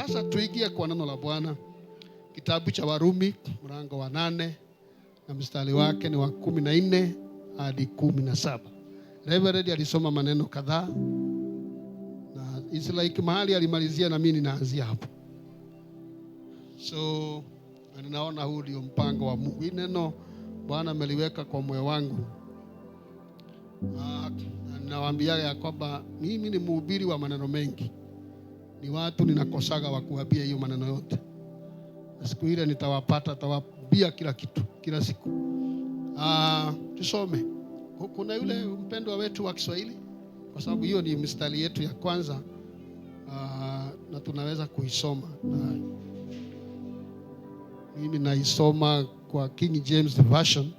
Sasa tuingie kwa neno la Bwana. Kitabu cha Warumi mlango wa 8 na mstari wake ni wa 14 hadi 17. Reverend alisoma maneno kadhaa na it's like mahali alimalizia na mimi ninaanzia hapo. So ninaona huu ndio mpango wa Mungu. Neno Bwana ameliweka kwa moyo wangu. Nawaambia ya kwamba mimi ni mhubiri wa maneno mengi. Ni watu ninakosaga wa kuambia hiyo maneno yote. Siku ile nitawaambia kila kitu kila siku. Tusome. Kuna yule mpendwa wetu wa Kiswahili, kwa sababu hiyo ni mstari yetu ya kwanza, na tunaweza kuisoma. Mimi naisoma kwa King James Version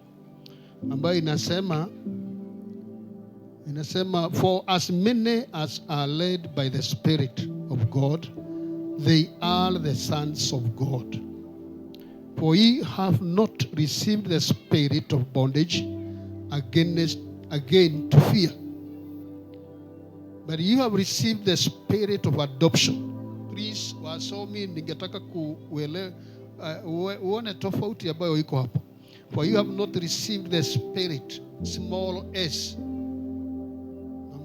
ambayo inasema for as many as are led by the Spirit of God, they are the sons of God. For ye have not received the spirit of bondage again to fear, but you have received the spirit of adoption. Please, wasomi ningetaka uone tofauti ambayo iko hapo. For you have not received the spirit, small s.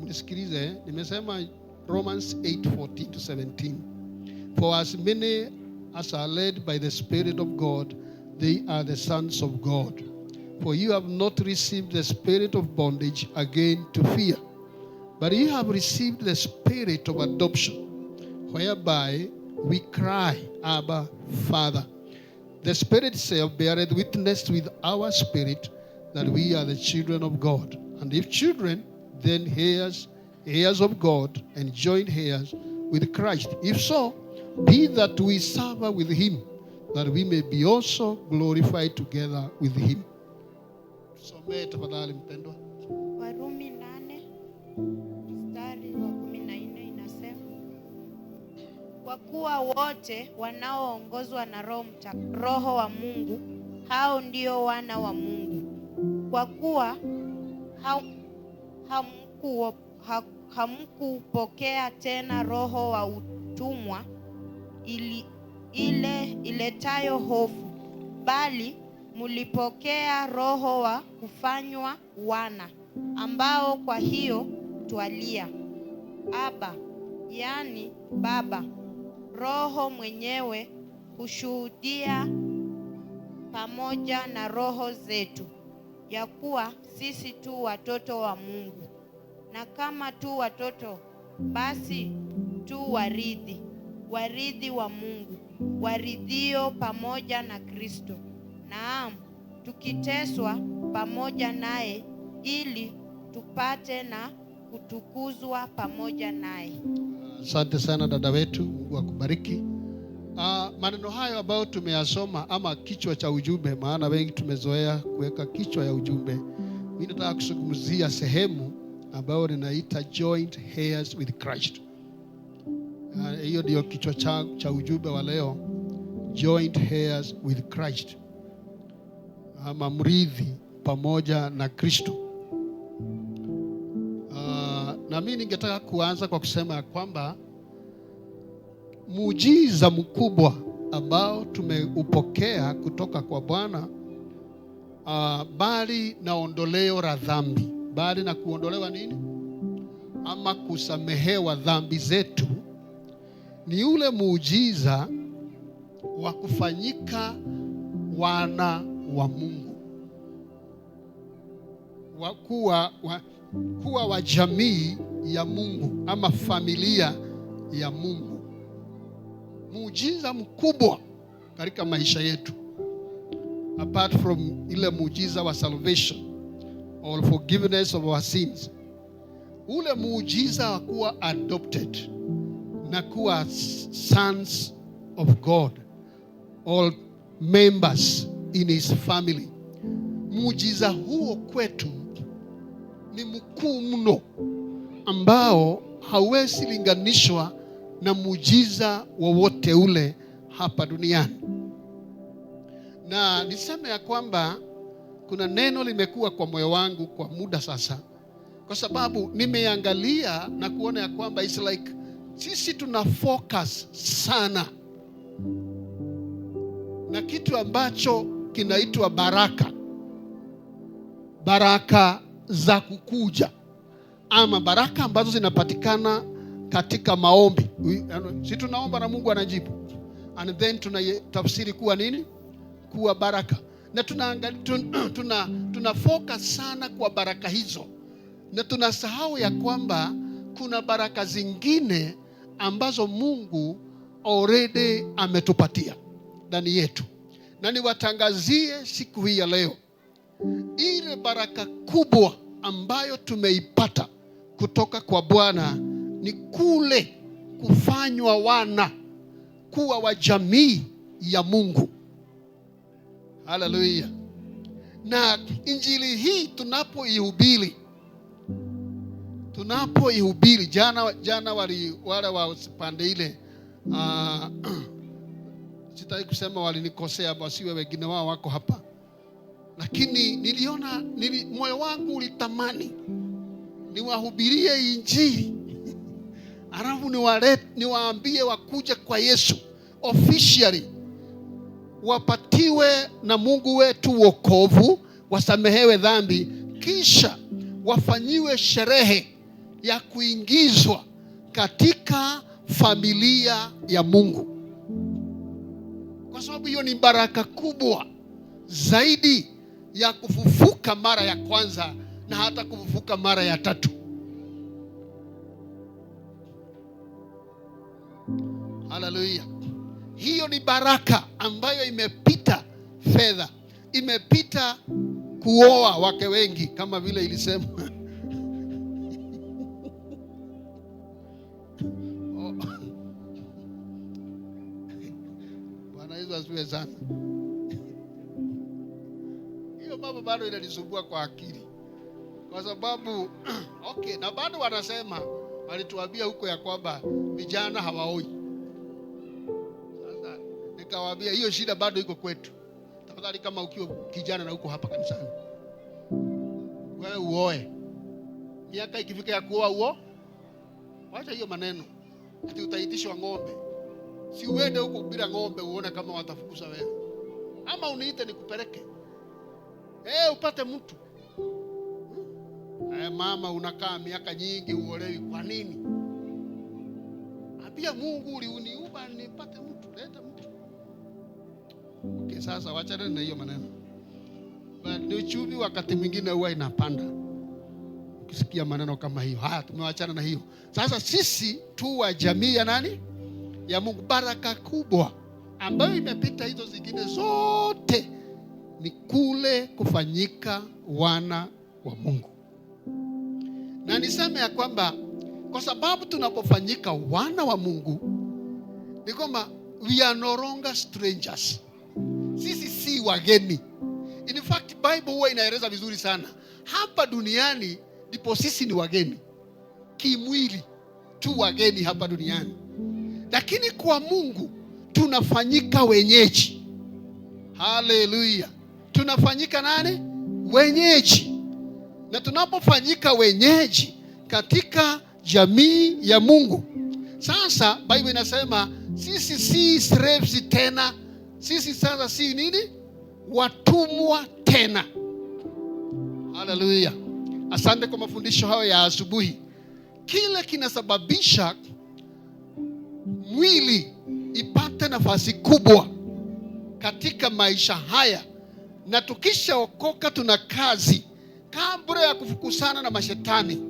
Mnisikilize, nimesema Romans 8:14-17. For as many as are led by the Spirit of God, they are the sons of God. For you have not received the spirit of bondage again to fear, but you have received the spirit of adoption, whereby we cry, Abba, Father. The Spirit itself beareth witness with our spirit that we are the children of God. And if children, then heirs of God, and joint heirs with Christ. If so, be that we suffer with him, that we may be also glorified together with him. Some tafadhali mpendwa. Warumi 8 mstari wa 14 inasema, kwa kuwa wote wanaoongozwa na Roho wa Mungu, hao ndio wana wa Mungu. Kwa kuwa hamkupokea tena roho wa utumwa ile iletayo hofu, bali mulipokea roho wa kufanywa wana, ambao kwa hiyo twalia, Abba, yani Baba. Roho mwenyewe hushuhudia pamoja na roho zetu ya kuwa sisi tu watoto wa Mungu, na kama tu watoto, basi tu warithi wa Mungu, waridhio pamoja na Kristo. Naam, tukiteswa pamoja naye, ili tupate na kutukuzwa pamoja naye. Asante sana dada wetu, Mungu akubariki. Maneno hayo ambayo tumeyasoma, ama kichwa cha ujumbe, maana wengi tumezoea kuweka kichwa ya ujumbe. Mimi nataka kuzungumzia sehemu ambayo ninaita joint heirs with Christ. Hiyo ndio kichwa cha ujumbe wa leo, joint heirs with Christ, ama mrithi pamoja na Kristo. Na mimi ningetaka kuanza kwa kusema ya kwamba muujiza mkubwa ambao tumeupokea kutoka kwa Bwana, bali na ondoleo la dhambi, bali na kuondolewa nini? Ama kusamehewa dhambi zetu, ni ule muujiza wa kufanyika wana wa Mungu, kuwa wa jamii ya Mungu, ama familia ya Mungu. Muujiza mkubwa katika maisha yetu, apart from ile muujiza wa salvation or forgiveness of our sins, ule muujiza wa kuwa adopted na kuwa sons of God, all members in his family. Muujiza huo kwetu ni mkuu mno, ambao hauwezi linganishwa na muujiza wowote ule hapa duniani. Na niseme ya kwamba kuna neno limekuwa kwa moyo wangu kwa muda sasa, kwa sababu nimeangalia na kuona ya kwamba it's like sisi tuna focus sana na kitu ambacho kinaitwa baraka. Baraka za kukuja, ama baraka ambazo zinapatikana katika maombi. Si tunaomba na Mungu anajibu, and then tunatafsiri kuwa nini? Kuwa baraka. Na tuna focus sana kwa baraka hizo, na tunasahau ya kwamba kuna baraka zingine ambazo Mungu already ametupatia ndani yetu. Na niwatangazie siku hii ya leo, ile baraka kubwa ambayo tumeipata kutoka kwa Bwana ni kule kufanywa wana, kuwa wa jamii ya Mungu. Haleluya. Na injili hii tunapoihubiri, jana wale wa pande ile, sitaki kusema walinikosea, wasiwe wengine wao wako hapa, lakini niliona moyo wangu ulitamani niwahubirie injili alafu niwaambie wakuje kwa Yesu officially, wapatiwe na Mungu wetu wokovu, wasamehewe dhambi, kisha wafanyiwe sherehe ya kuingizwa katika familia ya Mungu. Kwa sababu hiyo ni baraka kubwa zaidi ya kufufuka mara ya kwanza na hata kufufuka mara ya tatu. Haleluya. Hiyo ni baraka ambayo imepita fedha, imepita kuoa wake wengi kama vile ilisema. Bwana Yesu asifiwe sana. Hiyo mambo bado inanisumbua kwa akili, kwa sababu okay, na bado wanasema, walituambia huko ya kwamba vijana hawaoi. Sasa nikawaambia hiyo shida bado iko kwetu. Tafadhali kama ukiwa kijana na uko hapa kanisani, wewe uoe. Miaka ikifika ya kuoa uoe. Wacha hiyo maneno ati utaitishwa ng'ombe. Si uende huko bila ng'ombe uone kama watafukuza wewe. Ama uniite nikupeleke. Upate mtu. Mama unakaa miaka nyingi uolewi, kwa nini? Ambia Mungu uniumba nipate mtu, leta mtu. Okay, sasa wachana na hiyo maneno. Ni uchumi wakati mwingine huwa inapanda. Ukisikia maneno kama hiyo, tumewachana na hiyo. Sasa sisi tu wa jamii ya nani? Ya Mungu. Baraka kubwa ambayo imepita hizo zingine zote ni kule kufanyika wana wa Mungu. Na niseme ya kwamba kwa sababu tunapofanyika wana wa Mungu ni kwamba we are no longer strangers. Sisi si wageni. In fact, Bible huwa inaeleza vizuri sana. Hapa duniani ndipo sisi ni wageni. Kimwili tu wageni hapa duniani. Lakini kwa Mungu tunafanyika wenyeji. Haleluya. Tunafanyika nani? Wenyeji. Na tunapofanyika wenyeji katika jamii ya Mungu, sasa Bible inasema sisi si slaves tena. Sisi sasa si nini? Watumwa tena. Haleluya. Asante kwa mafundisho hayo ya asubuhi. Kile kinasababisha mwili ipate nafasi kubwa katika maisha haya, na tukishaokoka tuna kazi kabla ya kufukusana na mashetani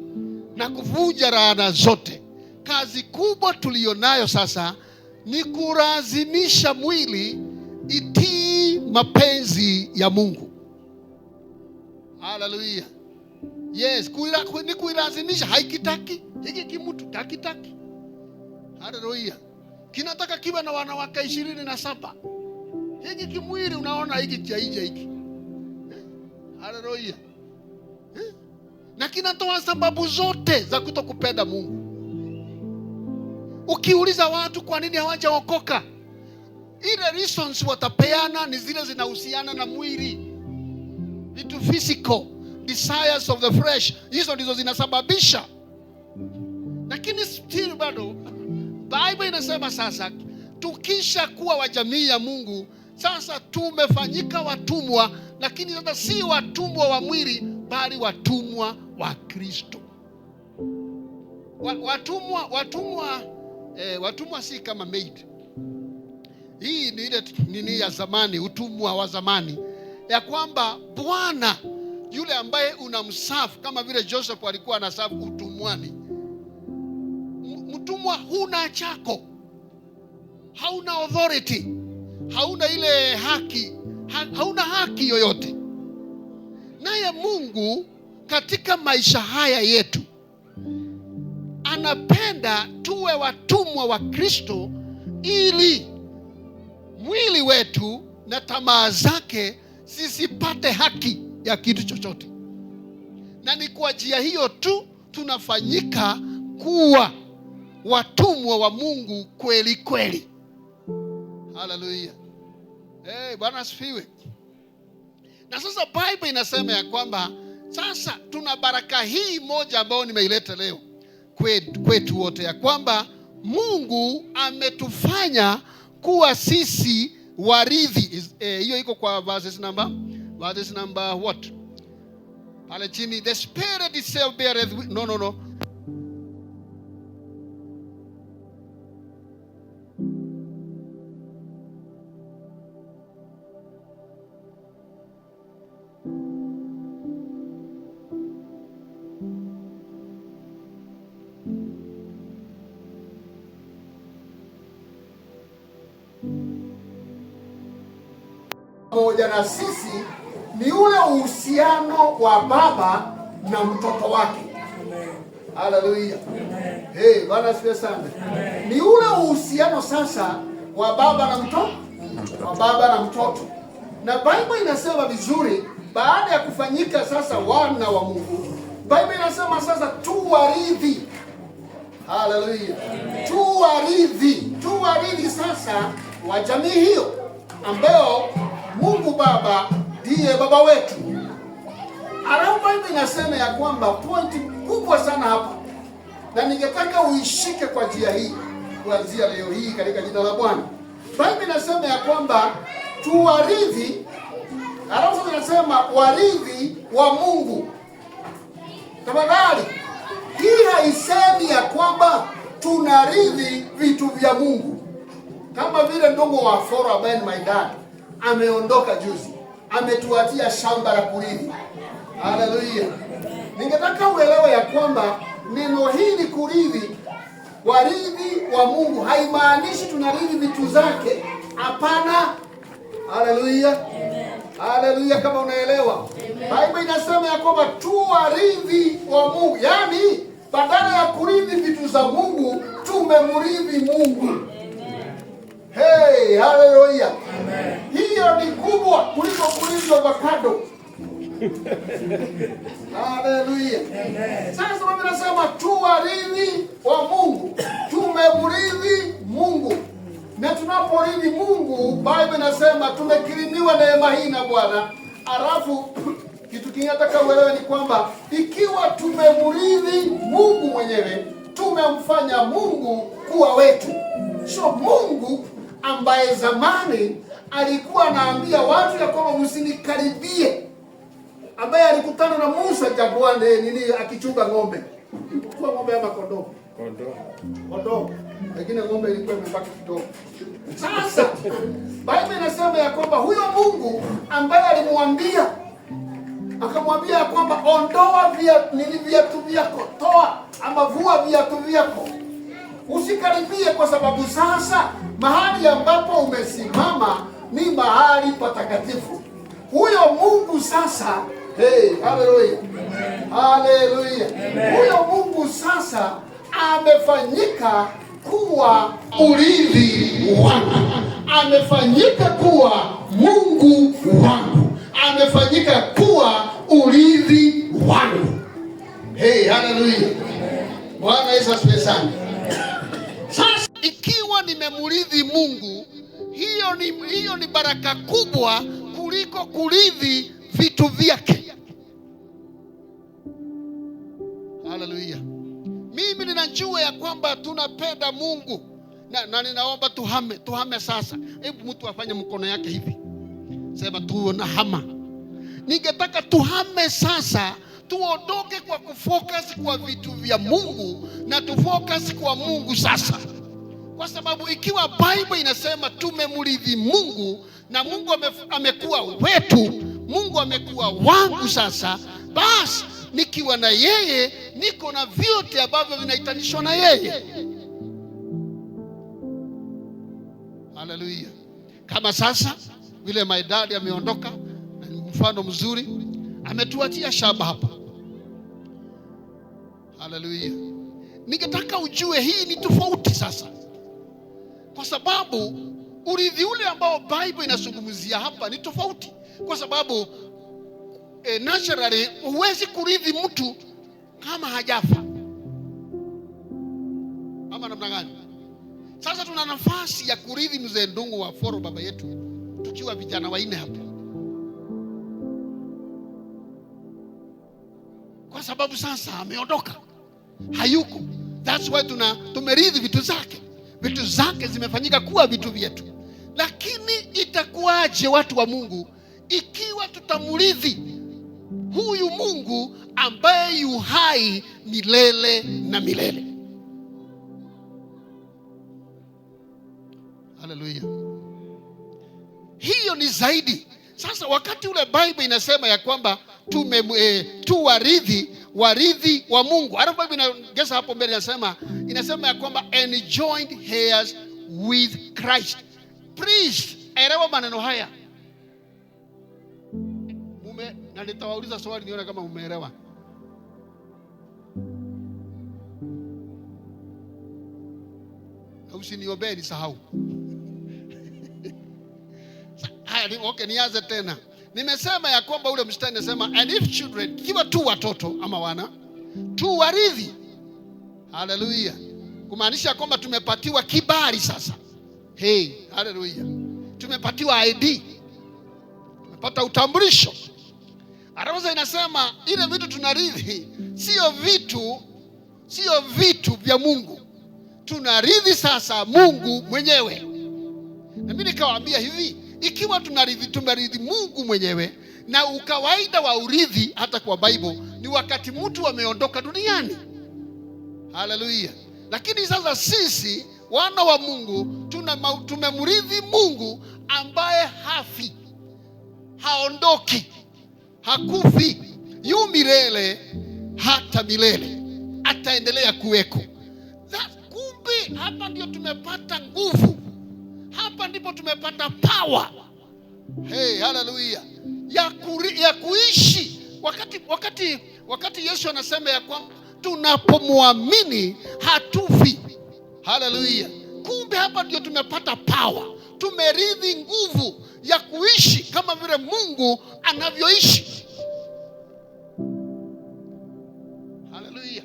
na kuvuja laana zote. Kazi kubwa tulionayo sasa ni kulazimisha mwili itii mapenzi ya Mungu. Haleluya. Yes, ni kuilazimisha. Haikitaki, hiki kimutu hakitaki. Haleluya. Kinataka kiwe na wanawake 27. Hiki kimwili unaona hiki chaija hiki. Haleluya. Na kinatoa sababu zote za kutokupenda Mungu. Ukiuliza watu kwa nini hawajaokoka, ile reasons watapeana ni zile zinahusiana na mwili, vitu physical, desires of the flesh. Hizo ndizo zinasababisha. Lakini still bado Bible inasema sasa tukisha kuwa wa jamii ya Mungu, sasa tumefanyika watumwa, lakini sasa si watumwa wa mwili bali watumwa wa Kristo. Watumwa si kama maid. Hii ni ile nini ya zamani, utumwa wa zamani, ya kwamba bwana yule ambaye unamsafu, kama vile Joseph alikuwa anasafu utumwani. Mtumwa huna chako, hauna authority, hauna ile haki, hauna haki yoyote. Naye Mungu katika maisha haya yetu anapenda tuwe watumwa wa Kristo, ili mwili wetu na tamaa zake zisipate haki ya kitu chochote. Na ni kwa njia hiyo tu tunafanyika kuwa watumwa wa Mungu kweli kweli. Haleluya. Bwana asifiwe. Na sasa Bible inasema ya kwamba sasa tuna baraka hii moja ambayo nimeileta leo kwetu wote, ya kwamba Mungu ametufanya kuwa sisi warithi. Hiyo iko kwa verses number what? Pale chini, the spirit itself beareth no. Pamoja na sisi ni ule uhusiano wa baba na mtoto wake. Haleluya. Bwana asifiwe sana. Ni ule uhusiano sasa wa baba na mtoto. Na Bible inasema vizuri, baada ya kufanyika sasa wana wa Mungu, Bible inasema sasa tu warithi. Haleluya. Tu warithi sasa wa jamii hiyo, ambao Mungu Baba ndiye baba wetu. Alafu Bible inasema ya kwamba pointi kubwa sana hapa, na ningetaka uishike kwa njia hii kuanzia leo hii katika jina la Bwana. Bible inasema ya kwamba tu warithi, alafu inasema warithi wa Mungu. Tafadhali, hii haisemi ya kwamba tunarithi vitu vya Mungu, kama vile ndugu wa Foro ambaye ni my dad ameondoka juzi, ametuatia shamba la kurithi. Haleluya. Ningetaka uelewe ya kwamba neno hili kurithi, warithi wa Mungu, haimaanishi tunarithi vitu zake. Hapana. Haleluya. Haleluya, kama unaelewa. Bible inasema ya kwamba tu warithi wa Mungu, yaani badala ya kurithi vitu za Mungu tumemrithi Mungu. Haleluya. Hiyo ni kubwa kuliko kurithi avocado. Haleluya. Sasa Biblia inasema tu warithi wa Mungu, tumemrithi Mungu. Na tunaporithi Mungu, Bible inasema tumekirimiwa neema hii na Bwana. Alafu kitu kingine nataka uelewe ni kwamba ikiwa tumemrithi Mungu mwenyewe, tumemfanya Mungu kuwa wetu. So Mungu ambaye zamani alikuwa anaambia watu ya kwamba msinikaribie, ambaye alikutana na Musa jangwani akichunga ng'ombe. Ilikuwa ng'ombe ama kondoo? Kondoo. Lakini ng'ombe ilikuwa imebaki kidogo. Sasa Bible inasema ya kwamba huyo Mungu ambaye alimwambia, akamwambia ya kwamba ondoa viatu vyako, toa ama vua viatu vyako, usikaribie, kwa sababu sasa mahali ambapo umesimama ni mahali patakatifu. Huyo Mungu sasa, haleluya. Haleluya. Huyo Mungu sasa amefanyika kuwa urithi wangu. Amefanyika kuwa Mungu wangu. Amefanyika kuwa urithi wangu. Haleluya. Bwana Yesu asifiwe sana. Sasa ikiwa nimemrithi Mungu, hiyo ni baraka kubwa kuliko kurithi vitu vyake. Haleluya. Mimi ninajua ya kwamba tunapenda Mungu. na ninaomba tuhame sasa. Hebu mtu afanye mkono yake hivi, sema tunahama. Ningetaka tuhame sasa, tuondoke kwa kufocus kwa vitu vya Mungu na tufocus kwa Mungu sasa. Kwa sababu ikiwa Bible inasema tumemrithi Mungu na Mungu amekuwa wetu, Mungu amekuwa wangu sasa, basi nikiwa na yeye niko na vyote ambavyo vinahitanishwa na yeye. Haleluya. Kama sasa vile my dad ameondoka, mfano mzuri, ametuachia shamba hapa. Haleluya. Ningetaka ujue hii ni tofauti sasa, kwa sababu urithi ule ambao Bible inazungumzia hapa ni tofauti. Kwa sababu naturally huwezi kurithi mtu kama hajafa. Ama namna gani? Sasa tuna nafasi ya kurithi mzee Ndungu wa Foro, baba yetu, tukiwa vijana wanne hapa, kwa sababu sasa ameondoka, hayuko. That's why tumerithi vitu zake. Vitu zake zimefanyika kuwa vitu vyetu. Lakini itakuwaje watu wa Mungu ikiwa tutamrithi huyu Mungu ambaye yu hai milele na milele? Haleluya. Hiyo ni zaidi. Sasa wakati ule Bible inasema ya kwamba tu warithi wa Mungu. Hata Bible inaongeza hapo mbele inasema ya kwamba and joined heirs with Christ. Please, elewa maneno haya. Na nitawauliza swali nione kama umeelewa. Usiniombee nisahau. Haya, okay, nianze tena. Nimesema ya kwamba ule mstari unasema and if children, kiwa tu watoto ama wana, tu warithi. Haleluya. Kumaanisha kwamba tumepatiwa kibali sasa. Hey, haleluya. Tumepatiwa ID. Tumepata utambulisho. Araza inasema ile vitu tunarithi sio vitu vya Mungu. Tunarithi sasa Mungu mwenyewe. Na mimi nikawaambia hivi, ikiwa tumerithi Mungu mwenyewe, na ukawaida wa urithi hata kwa Bible ni wakati mtu ameondoka duniani. Haleluya. Lakini sasa sisi wana wa Mungu tumemrithi Mungu ambaye hafi, haondoki, hakufi, yu milele hata milele, ataendelea kuweko. Kumbe hapa ndio tumepata nguvu, hapa ndipo tumepata power. Hey, haleluya, ya kuishi wakati Yesu anasema ya kwamba tunapomwamini hatufi. Haleluya. Kumbe hapa ndio tumepata power, tumerithi nguvu ya kuishi kama vile Mungu anavyoishi. Haleluya.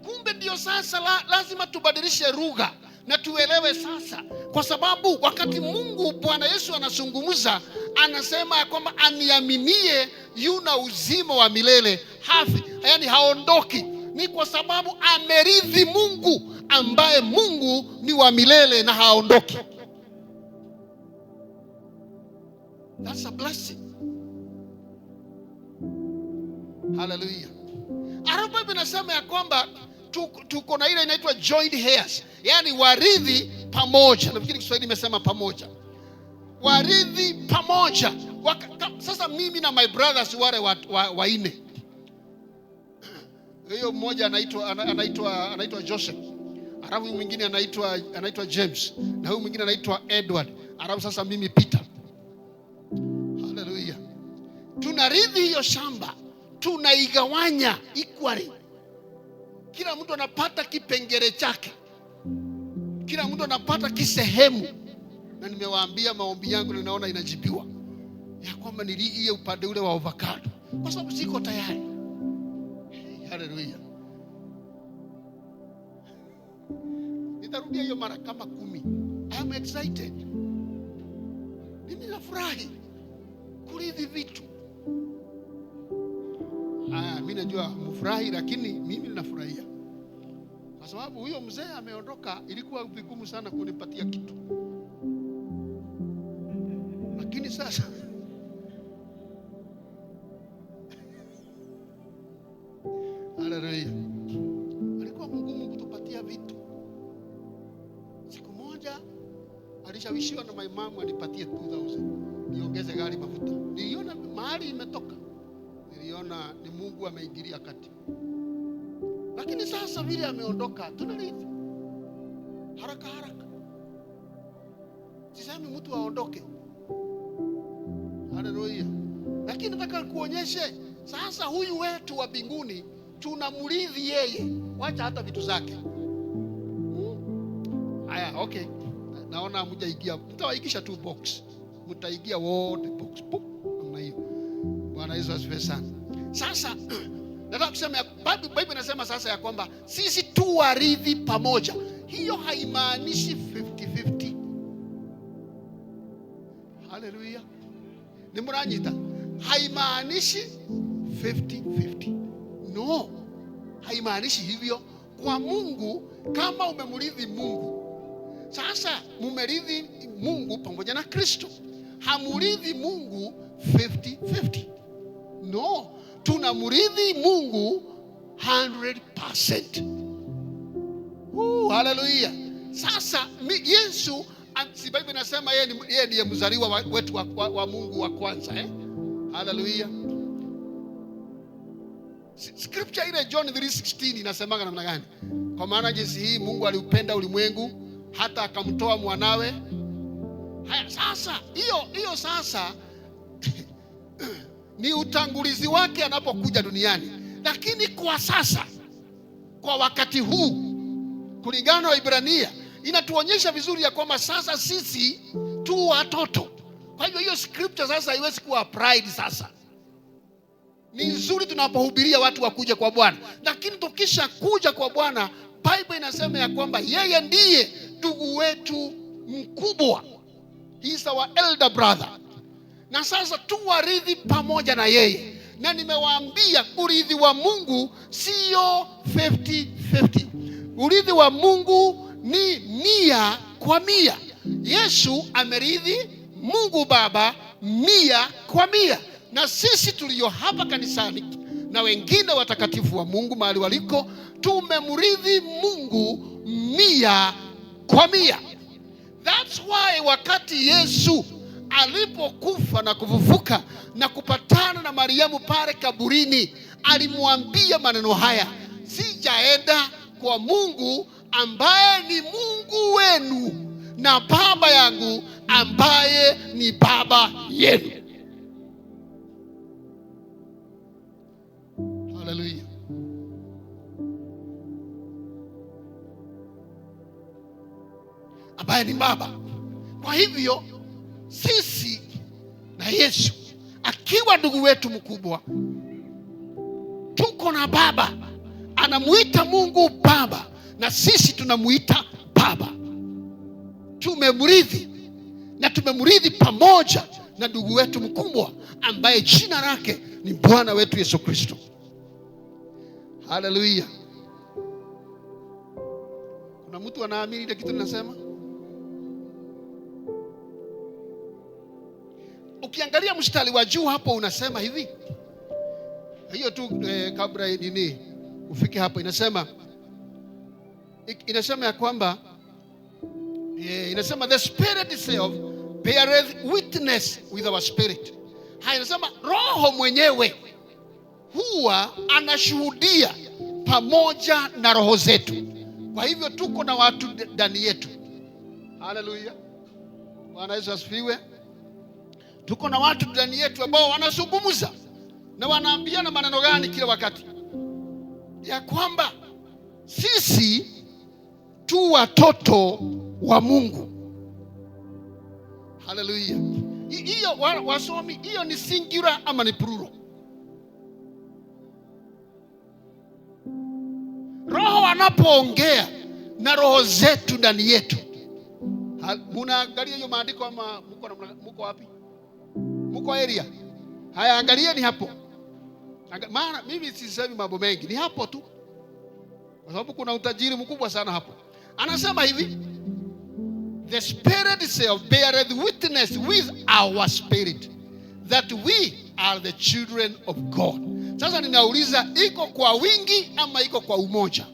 Kumbe ndio sasa lazima tubadilishe lugha na tuelewe sasa, kwa sababu wakati Mungu Bwana Yesu anazungumza, anasema ya kwamba aniaminie yuna uzima wa milele, hafi, yani haondoki, ni kwa sababu amerithi Mungu ambaye Mungu ni wa milele na haondoki. That's a blessing. Hallelujah. Arabu inasema ya kwamba tuko na ile inaitwa joint heirs, yani warithi pamoja. Nafikiri Kiswahili imesema pamoja. Warithi pamoja. Sasa mimi na my brothers wale waine. Hiyo mmoja anaitwa Joseph. Arabu mwingine anaitwa James, na huyu mwingine anaitwa Edward. Arabu sasa mimi Peter. Hallelujah. Tunarithi hiyo shamba, tunaigawanya equally. Kila mtu anapata kipengele chake, kila mtu anapata kisehemu. Na nimewaambia maombi yangu ninaona inajibiwa, ya kwamba niliie upande ule wa avocado, kwa sababu siko tayari. Hallelujah. Nitarudia hiyo mara kama 10. I am excited. Mimi nafurahi kurithi vitu. Mimi najua mfurahi, lakini mimi ninafurahia kwa sababu huyo mzee ameondoka, ilikuwa vigumu sana kunipatia kitu. Lakini sasa haleluya, alikuwa mgumu kutupatia vitu. Siku moja alishawishiwa na maimamu anipatie 2000 niongeze gari mafuta. Niliona mahali imetoka, niliona ni Mungu ameingilia kati. Lakini sasa vile ameondoka, tunarithi haraka. Sisemi mtu aondoke, haleluya, lakini nataka kuonyeshe sasa huyu wetu wa mbinguni tunamrithi yeye, wacha hata vitu zake. Haya, okay, naona mtaingia, mtawaigisha tu box, mtaingia wote box namna hiyo. Bwana Yesu asifiwe sana. Sasa nataka kusema Biblia inasema sasa ya kwamba sisi tu warithi pamoja. Hiyo haimaanishi 50-50. Haleluya. Ni mranyita. Haimaanishi 50-50. No. Haimaanishi hivyo. Kwa Mungu, kama umemrithi Mungu, sasa mumerithi Mungu pamoja na Kristo. Hamurithi Mungu 50-50. No. Tunamrithi Mungu 100%. Haleluya. Sasa Yesu, si Biblia inasema yeye ndiye mzaliwa wetu wa Mungu wa kwanza, Haleluya. Scripture ile John 3:16 inasema namna gani? Kwa maana jinsi hii Mungu aliupenda ulimwengu hata akamtoa mwanawe. Haya, sasa hiyo sasa ni utangulizi wake anapokuja duniani. Lakini kwa sasa, kwa wakati huu, kulingana na Ibrania, inatuonyesha vizuri ya kwamba sasa sisi tu watoto. Kwa hivyo hiyo scripture sasa haiwezi kuwa applied sasa. Ni nzuri tunapohubiria watu wakuja kwa Bwana, lakini tukisha kuja kwa Bwana, Biblia inasema ya kwamba yeye ndiye ndugu wetu mkubwa. He is our elder brother. Na sasa tu warithi pamoja na yeye. Na nimewaambia urithi wa Mungu sio 50-50. Urithi wa Mungu ni 100%. Yesu amerithi Mungu Baba 100%. Na sisi tulio hapa kanisani na wengine watakatifu wa Mungu mahali waliko, tumemrithi Mungu 100%. That's why wakati Yesu alipokufa na kufufuka na kupatana na Mariamu pale kaburini, alimwambia maneno haya: sijaenda kwa Mungu ambaye ni Mungu wenu na Baba yangu ambaye ni Baba yenu. Haleluya. Ambaye ni Baba. Kwa hivyo sisi na Yesu akiwa ndugu wetu mkubwa, tuko na Baba. Anamuita Mungu Baba na sisi tunamuita Baba. Tumemrithi na tumemrithi pamoja na ndugu wetu mkubwa ambaye jina lake ni Bwana wetu Yesu Kristo. Haleluya. Kuna mtu anaamini ile kitu ninasema? Ukiangalia mstari wa juu hapo unasema hivi. Hiyo tu kabla nini ufike hapo, inasema ya kwamba inasema the Spirit itself beareth witness with our spirit. Haya, inasema Roho mwenyewe huwa anashuhudia pamoja na roho zetu. Kwa hivyo tuko na watu ndani yetu. Haleluya. Bwana Yesu asifiwe. Tuko na watu ndani yetu ambao wanazungumza na wanaambiana maneno gani kila wakati? Ya kwamba sisi tu watoto wa Mungu. Haleluya. Hiyo wasomi, hiyo ni singular ama ni plural? Roho anapoongea na roho zetu ndani yetu. Munaangalia hiyo maandiko ama muko wapi? Muko area? Haya, angalieni hapo. Maana mimi sisemi mambo mengi, ni hapo tu. kwa sababu kuna utajiri mkubwa sana hapo. Anasema hivi, the Spirit itself beareth witness with our spirit that we are the children of God. Sasa ninauliza, iko kwa wingi ama iko kwa umoja?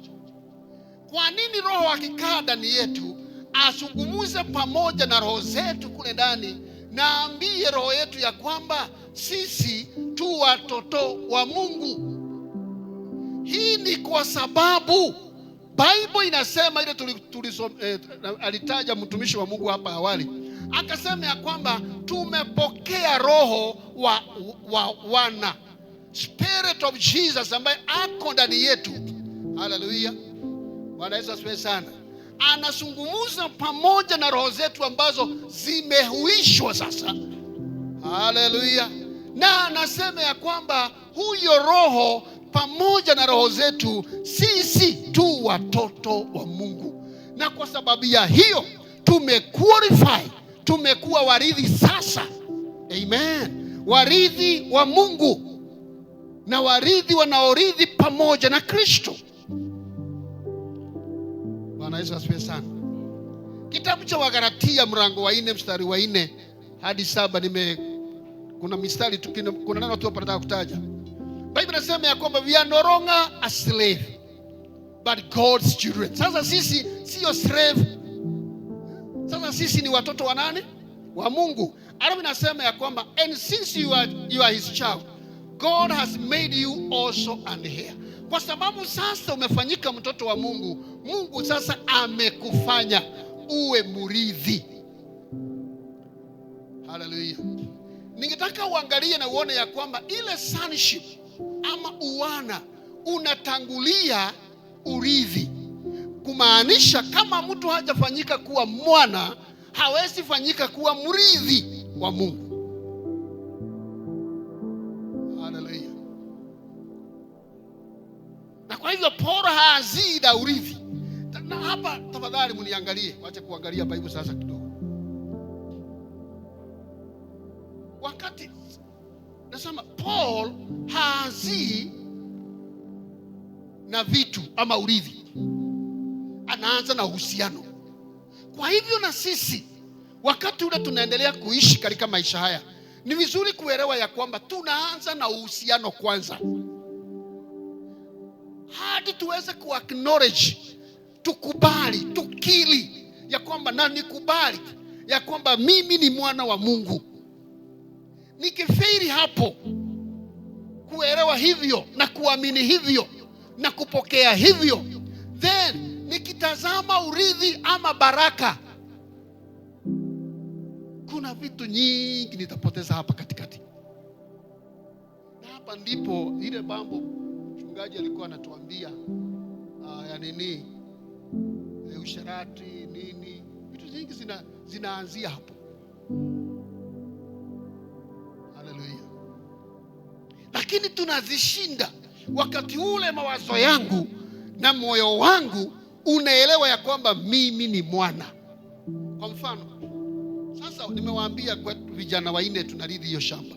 Kwa nini Roho akikaa ndani yetu asungumuze pamoja na roho zetu kule ndani, na ambie roho yetu ya kwamba sisi tu watoto wa Mungu? Hii ni kwa sababu Bible inasema ile alitaja mtumishi wa Mungu hapa awali, akasema ya kwamba tumepokea roho wa wana, Spirit of Jesus, ambaye ako ndani yetu. Haleluya, Bwana Yesu asifiwe sana. Anazungumza pamoja na roho zetu ambazo zimehuishwa sasa. Haleluya. Na anasema ya kwamba huyo roho pamoja na roho zetu sisi tu watoto wa Mungu, na kwa sababu ya hiyo tumequalify, tumekuwa warithi sasa. Amen. Warithi wa Mungu na warithi wanaorithi pamoja na Kristo. Bwana Yesu asifiwe sana. Kitabu cha Wagalatia mlango wa 4 mstari wa 4 hadi 7, kuna mistari tu, kuna neno tu nataka kutaja. Biblia inasema ya kwamba we are no longer a slave but God's children. Sasa sisi sio slave. Sasa sisi ni watoto wa nani? Wa Mungu. Alafu inasema ya kwamba and since you are his child, God has made you also an heir. Kwa sababu sasa umefanyika mtoto wa Mungu, Mungu sasa amekufanya uwe murithi. Hallelujah. Ningetaka uangalie na uone ya kwamba ile sonship ama uwana unatangulia urithi. Kumaanisha kama mtu hajafanyika kuwa mwana, hawezi fanyika kuwa mrithi wa Mungu. Hallelujah. Na kwa hivyo Paulo haazida urithi. Na hapa tafadhali mniangalie, wacha kuangalia Biblia sasa kidogo. Wakati nasema Paul haazii na vitu ama urithi, anaanza na uhusiano. Kwa hivyo na sisi wakati ule tunaendelea kuishi katika maisha haya, ni vizuri kuelewa ya kwamba tunaanza na uhusiano kwanza, hadi tuweze kuacknowledge, tukubali, tukili ya kwamba na nikubali ya kwamba mimi ni mwana wa Mungu. Nikifeli hapo kuelewa hivyo na kuamini hivyo na kupokea hivyo, then nikitazama urithi ama baraka, kuna vitu nyingi nitapoteza hapa katikati. Na hapa ndipo ile mambo mchungaji alikuwa anatuambia ya nini, usharati nini, vitu nyingi zinaanzia hapo. Haleluya. Lakini tunazishinda wakati ule mawazo yangu na moyo wangu unaelewa ya kwamba mimi ni mwana. Kwa mfano, sasa nimewaambia kwa vijana wanne tunarithi hiyo shamba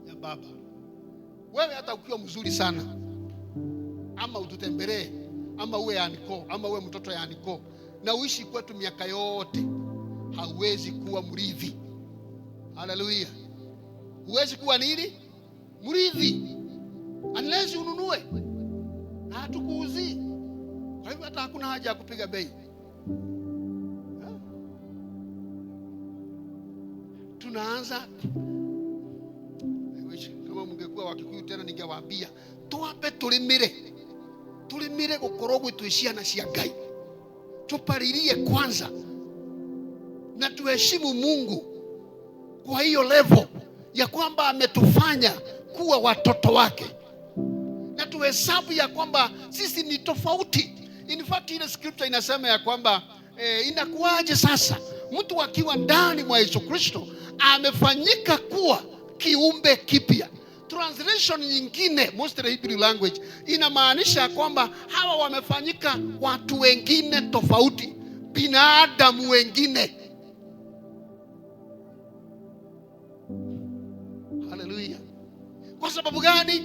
ya baba. Wewe hata ukiwa mzuri sana, ama ututembelee, ama uwe aniko, ama uwe mtoto ya aniko, na uishi kwetu miaka yote, hauwezi kuwa mrithi. Haleluya. Huwezi kuwa nini? Mrithi. Unless ununue, na hatukuuzi. Kwa hivyo hata hakuna haja ya kupiga bei. Tunaanza, kama mngekuwa Wakikuyu tena ningewaambia tuambe tulimire gukorogwe tuishiana cia Ngai. Tupalilie kwanza na tuheshimu Mungu kwa hiyo level ya kwamba ametufanya kuwa watoto wake, na tuhesabu ya kwamba sisi ni tofauti. In fact ile scripture inasema ya kwamba inakuwaje sasa mtu akiwa ndani mwa Yesu Kristo amefanyika kuwa kiumbe kipya. Translation nyingine, most Hebrew language, inamaanisha kwamba hawa wamefanyika watu wengine tofauti, binadamu wengine. Haleluya. Kwa sababu gani?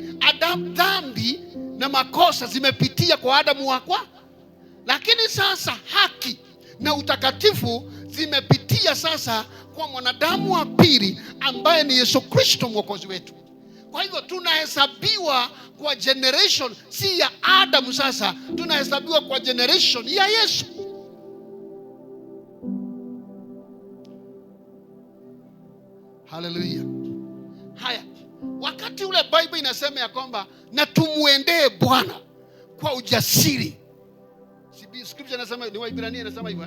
Dhambi na makosa zimepitia kwa Adamu wakwa, lakini sasa haki na utakatifu zimepitia sasa kwa mwanadamu wa pili ambaye ni Yesu Kristo mwokozi wetu. Kwa hivyo tunahesabiwa kwa generation si ya Adamu, sasa tunahesabiwa kwa generation ya Yesu. Haleluya. Haya, wakati ule Biblia inasema ya kwamba na tumuendee Bwana kwa ujasiri. Scripture inasema, ni Waebrania inasema hivyo.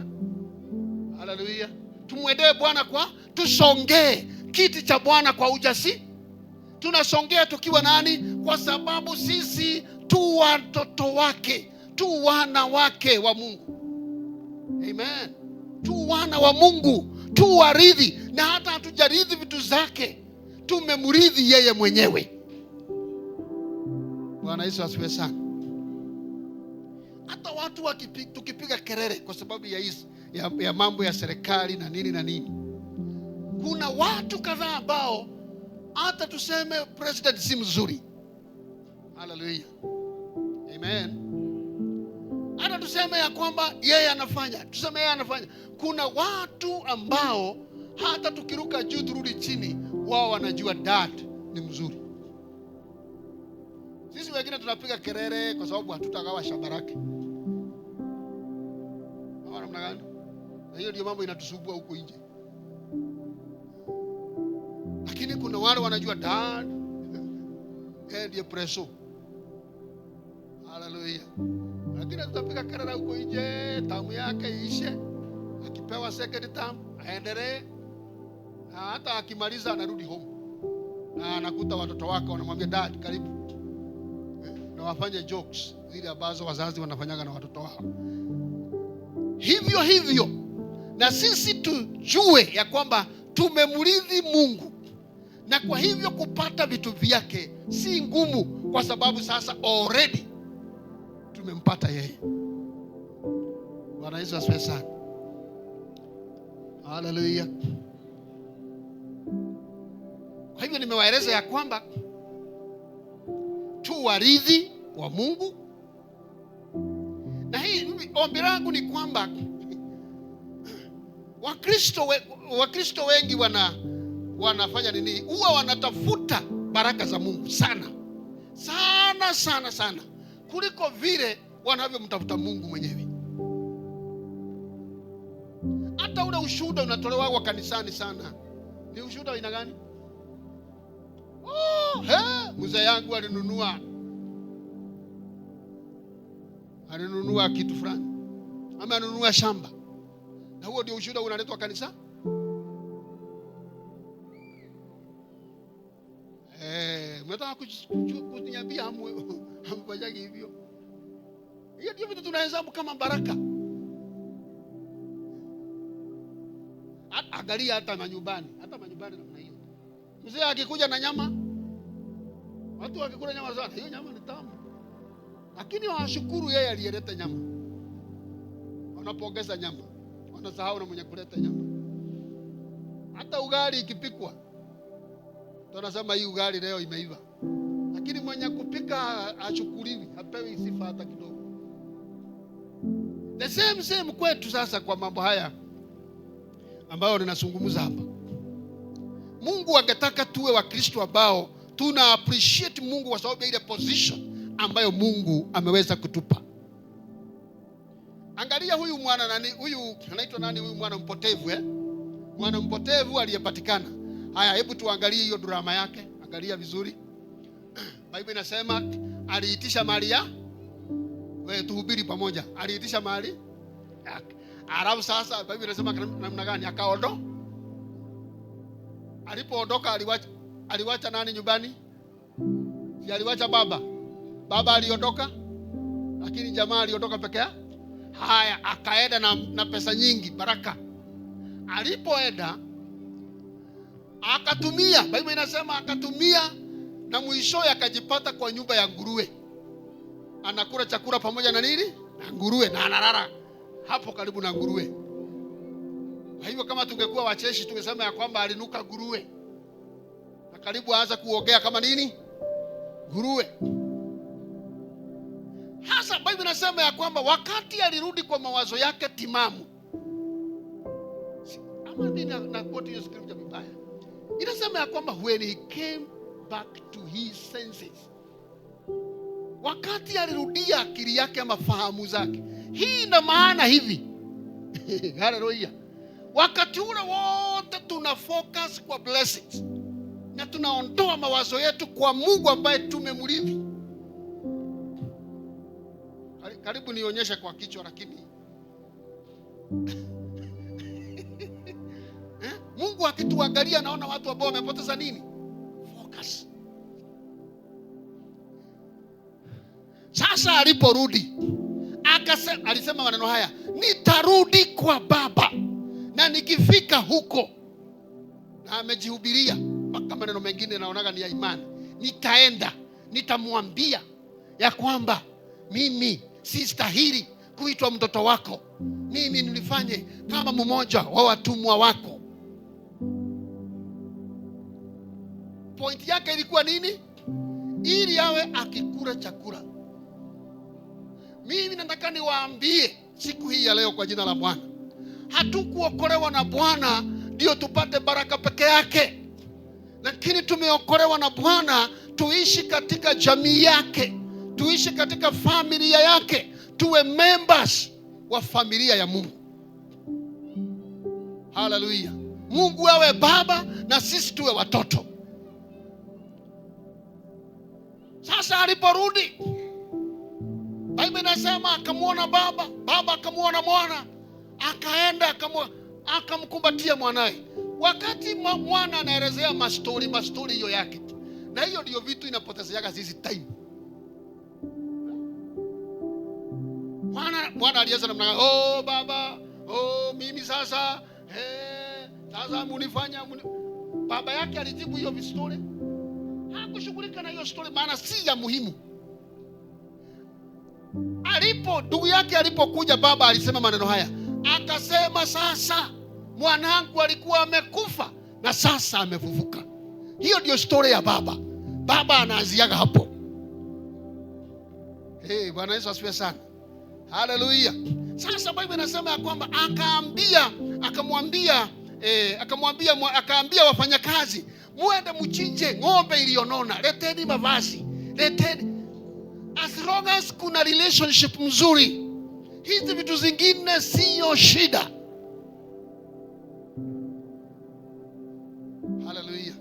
Haleluya. Tumuendee Bwana kwa, tusongee kiti cha Bwana kwa ujasiri. Tunasongea tukiwa nani? Kwa sababu sisi tu watoto wake, tu wana wake wa Mungu. Amen. Tu wana wa Mungu, tu warithi, na hata hatujarithi vitu zake, tumemrithi yeye mwenyewe. Bwana Yesu asifiwe sana. Hata watu tukipiga kelele kwa sababu ya mambo ya serikali na nini na nini, kuna watu kadhaa ambao hata tuseme president si mzuri. Haleluya. Amen. Hata tuseme ya kwamba yeye anafanya, tuseme yeye anafanya, kuna watu ambao hata tukiruka juu turudi chini, wao wanajua dad ni mzuri. Sisi wengine tunapiga kelele kwa sababu hatutagawa shamba lake. Naona namna gani? Na hiyo ndio mambo inatusubua huko nje. Lakini kuna wale wanajua dad ndiye preso. Haleluya. Lakini tutapiga kelele huko nje, tamu yake ishe, akipewa second term aendelee, na hata akimaliza anarudi home na anakuta watoto wake wanamwambia dad karibu, na wafanye jokes zile ambazo wazazi wanafanyaga na watoto wao. Hivyo hivyo na sisi tujue ya kwamba tumemrithi Mungu, na kwa hivyo kupata vitu vyake si ngumu, kwa sababu sasa already tumempata yeye. Bwana Yesu asifiwe sana. Haleluya. Kwa hivyo nimewaeleza ya kwamba tu warithi wa Mungu, na hii ombi langu ni kwamba Wakristo wengi wanafanya nini? Huwa wanatafuta baraka za Mungu sana sana sana sana kuliko vile wanavyomtafuta Mungu mwenyewe. Hata ule ushuhuda unatolewa kwa kanisani sana, ni ushuhuda aina gani? Mzee yangu alinunua kitu fulani, ama alinunua shamba, na huo ndio ushuhuda unaletwa kanisa. Mnataka kuniambia hamfanyagi hivyo? Hiyo ndio vitu tunahesabu kama baraka. Angalia hata manyumbani namna hiyo. Mzee akikuja na nyama, watu wakikula nyama sana, hiyo nyama ni tamu, lakini washukuru yeye aliyeleta nyama. Wanapongeza nyama, wanasahau na mwenye kuleta nyama. Hata ugali ikipikwa, tunasema hii ugali leo imeiva, lakini mwenye kupika ashukuriwi, hapewi sifa hata kidogo. The same kwetu sasa kwa mambo haya ambayo ninazungumza hapa. Mungu angetaka tuwe Wakristo ambao tuna appreciate Mungu kwa sababu ya ile position ambayo Mungu ameweza kutupa. Angalia huyu mwana huyu anaitwa nani? Huyu mwana mpotevu mwana mpotevu aliyepatikana. Haya, hebu tuangalie hiyo drama yake. Angalia vizuri. Biblia inasema aliitisha mali ya, wewe tuhubiri pamoja, aliitisha mali yake. Alafu sasa Biblia inasema namna gani? Akaondoka. Alipoondoka aliwacha nani nyumbani? Si aliwacha baba. Baba aliondoka, lakini jamaa aliondoka peke yake. Haya, akaenda na pesa nyingi, baraka. Alipoenda akatumia, Biblia inasema akatumia, na mwishowe akajipata kwa nyumba ya nguruwe. Anakula chakula pamoja na nini? Na nguruwe, na analala hapo karibu na nguruwe. Kwa hivyo kama tungekuwa wacheshi tungesema ya kwamba alinuka nguruwe, na karibu aanza kuogea kama nini? Nguruwe. Biblia inasema ya kwamba wakati alirudi kwa mawazo yake timamu. Ama mimi na quote hiyo scripture vibaya. Inasema ya kwamba when he came back to his senses. Wakati alirudia akili yake ama fahamu zake. Hii ina maana hivi. Haleluya. Wakati ule wote tuna focus kwa blessings. Na tunaondoa mawazo yetu kwa Mungu ambaye tumemrithi. Karibu nionyeshe kwa kichwa lakini. Mungu akituangalia naona watu ambao wamepoteza nini? Focus. Sasa aliporudi alisema maneno haya, nitarudi kwa Baba na nikifika huko, na amejihubiria mpaka maneno mengine naonaga ni ya imani, nitaenda nitamwambia ya kwamba mimi sistahili kuitwa mtoto wako, mimi nilifanye kama mmoja wa watumwa wako. Point yake ilikuwa nini? Ili awe akikula chakula. Mimi nataka niwaambie siku hii ya leo kwa jina la Bwana, hatukuokolewa na Bwana ndio tupate baraka peke yake, lakini tumeokolewa na Bwana tuishi katika jamii yake, tuishi katika familia yake, tuwe members wa familia ya Mungu. Haleluya. Mungu awe baba na sisi tuwe watoto. Sasa aliporudi, Biblia inasema akamuona baba, baba akamuona mwana, akaenda akamkumbatia mwanae. Wakati mwana anaelezea mastori hiyo yake. Na hiyo ndio vitu inapotezeaga sisi time. Mwana alianza namna, oh baba, oh mimi sasa, sasa munifanya. Baba yake alijibu hiyo story. Hakushughulika na hiyo story maana si ya muhimu. Ndugu yake alipokuja, baba alisema maneno haya. Akasema sasa mwanangu alikuwa amekufa na sasa amefufuka. Hiyo ndio story ya baba. Baba anaanziaga hapo. Bwana Yesu asifiwe sana. Haleluya. Sasa Biblia inasema ya kwamba akaambia wafanyakazi, muende mchinje ng'ombe iliyonona, leteni mavazi, leteni. As long as kuna relationship mzuri, hizi vitu zingine siyo shida. Haleluya.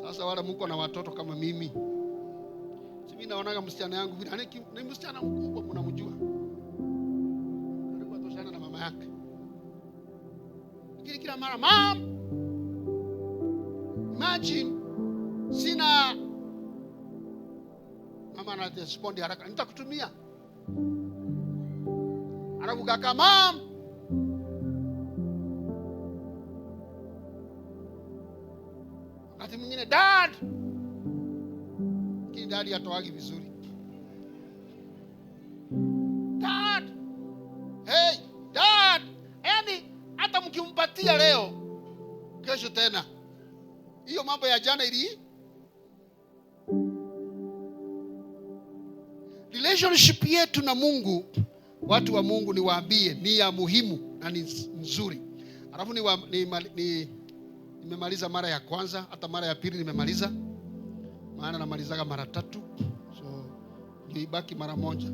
Sasa wala mko na watoto kama mimi. Mimi naonaga msichana yangu vile ni msichana mkubwa, mnamjua. Alikuwa toshana na mama yake. Lakini kila mara, mom, imagine sina mama na respondi haraka, nitakutumia. Alafu kaka, mom, wakati mwingine dad, kini dad atoagi vizuri. Dad, hey dad, yani hata mkimpatia leo, kesho tena hiyo mambo ya jana ili. Relationship yetu na Mungu, watu wa Mungu, niwaambie ni ya muhimu na ni nzuri. Alafu nimemaliza mara ya kwanza, hata mara ya pili nimemaliza. Maana namalizaga mara 3. So ndio ibaki mara moja.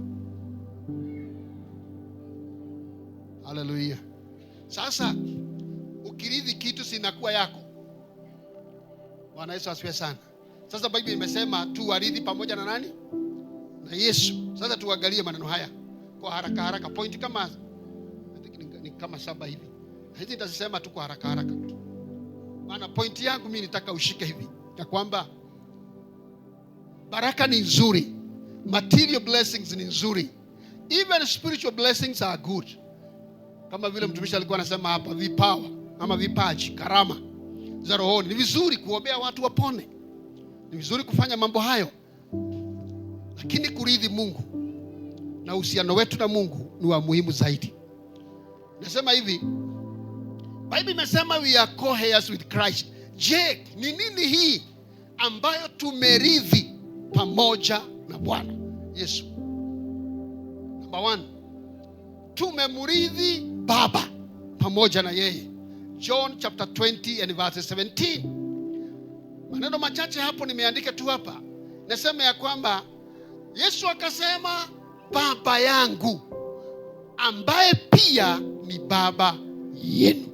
Haleluya. Sasa ukirithi kitu sinakuwa yako. Bwana Yesu asifiwe sana. Sasa Biblia imesema tuarithi pamoja na nani? Na Yesu. Sasa tuangalie maneno haya kwa haraka. Point kama ni kama 7 hivi. Hizi nitasema tu kwa haraka. Maana point yangu mimi nitaka ushike hivi, ya kwamba baraka ni nzuri, material blessings ni nzuri, even spiritual blessings are good. Kama vile mtumishi alikuwa anasema hapa, vipawa ama vipaji, karama za rohoni. Ni vizuri kuombea watu wapone, ni vizuri kufanya mambo hayo, lakini kurithi Mungu na uhusiano wetu na Mungu ni wa muhimu zaidi. Nasema hivi, Biblia imesema we are co-heirs with Christ. Je, ni nini hii ambayo tumerithi pamoja na Bwana Yesu? Number 1, tumemrithi baba pamoja na yeye. John chapter 20 and verse 17. Maneno machache hapo nimeandika tu hapa. Nasema ya kwamba Yesu akasema baba yangu ambaye pia ni baba yenu.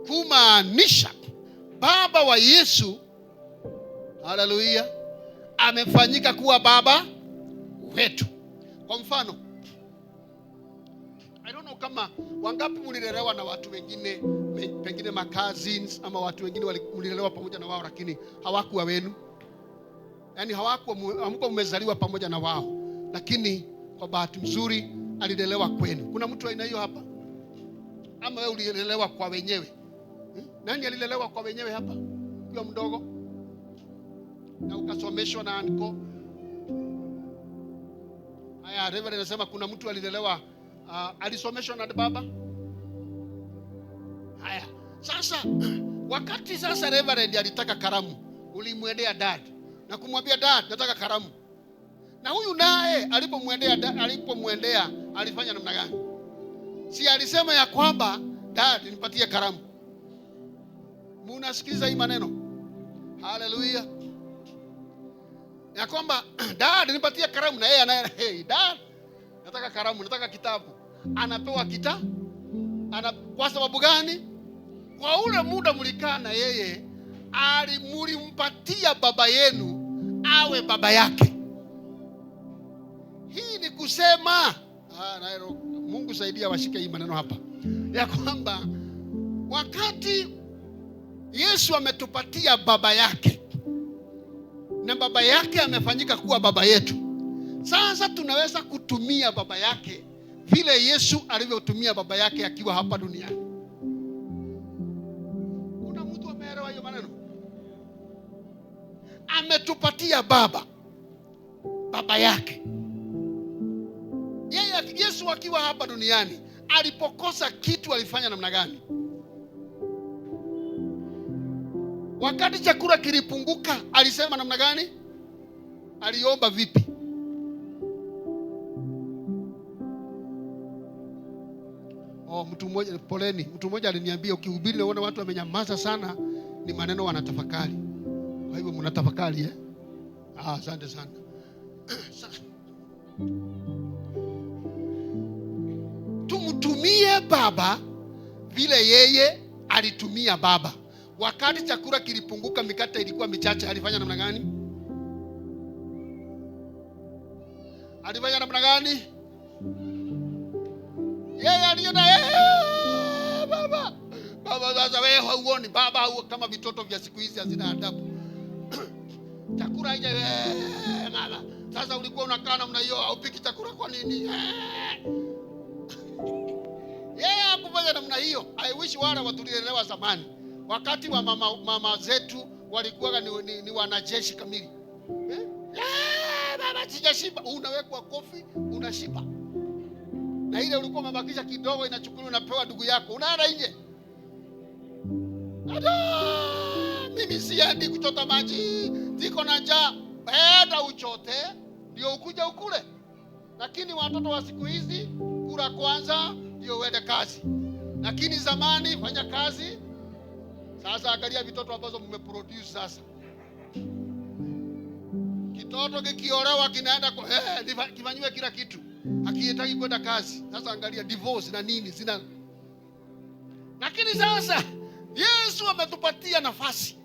Kumaanisha baba wa Yesu, haleluya, amefanyika kuwa baba wetu. Kwa mfano, I don't know kama wangapi mlilelewa na watu wengine, pengine ma cousins ama watu wengine mlilelewa pamoja na wao lakini hawakuwa wenu. Yaani hamkuwa mmezaliwa pamoja na wao, lakini kwa bahati nzuri alilelewa kwenu. Kuna mtu aina hiyo hapa? Ama wewe ulilelewa kwa wenyewe? Nani alilelewa kwa wenyewe hapa? Ukiwa mdogo na ukasomeshwa na anko? Haya, Reverend anasema kuna mtu alilelewa alisomeshwa na baba. Haya, sasa wakati sasa Reverend alitaka karamu, ulimwendea dad na kumwambia dad, nataka karamu. Na huyu naye alipomwendea alifanya namna gani? Si alisema ya kwamba dad, nipatie karamu? Munasikiliza hii maneno? Haleluya. Ya kwamba dad, nipatie karamu, na yeye hey dad, nataka karamu, nataka kitabu. Anapewa kitabu. Kwa sababu gani? Kwa ule muda mlikaa na yeye, mlimpatia baba yenu awe baba yake. Hii ni kusema Mungu saidia washike hii maneno hapa, ya kwamba wakati Yesu ametupatia baba yake na baba yake amefanyika kuwa baba yetu, sasa tunaweza kutumia baba yake vile Yesu alivyotumia baba yake akiwa hapa duniani. Kuna mtu ameelewa hiyo maneno? Ametupatia baba yake. Yeye Yesu akiwa hapa duniani alipokosa kitu alifanya namna gani? Wakati chakula kilipunguka alisema namna gani? Aliomba vipi? Mtu mmoja aliniambia ukihubiri unaona watu wamenyamaza sana, ni maneno wanatafakari. Kwa hivyo mnatafakari asante sana. Tumtumie baba vile yeye alitumia baba. Wakati chakula kilipunguka, mikate ilikuwa michache, alifanya namna gani? Alifanya namna gani? Yeye aliona baba sasa wewe hauoni baba kama vitoto vya siku hizi hazina adabu. Chakula haija mama. Sasa ulikuwa unakaa namna hiyo, haupiki chakula kwa nini? Yeye hakufanya namna hiyo. I wish wale watulilelewa zamani. Wakati wa mama zetu walikuwa ni wanajeshi kamili. Baba sijashiba, unawekwa kofi, unashiba. Na ile ulikuwa umebakisha kidogo inachukuliwa unapewa ndugu yako. Unaenda nje. Mimi siendi kuchota maji, niko na njaa. Enda uchote ndio ukuja ukule. Lakini watoto wa siku hizi kula kwanza ndio uende kazi. Lakini zamani fanya kazi. Sasa angalia vitoto ambazo mmeproduce sasa. Kitoto kikiolewa kinaenda kifanywe kila kitu. Hakitaki kwenda kazi. Sasa angalia divorce na nini zina. Lakini sasa Yesu ametupatia nafasi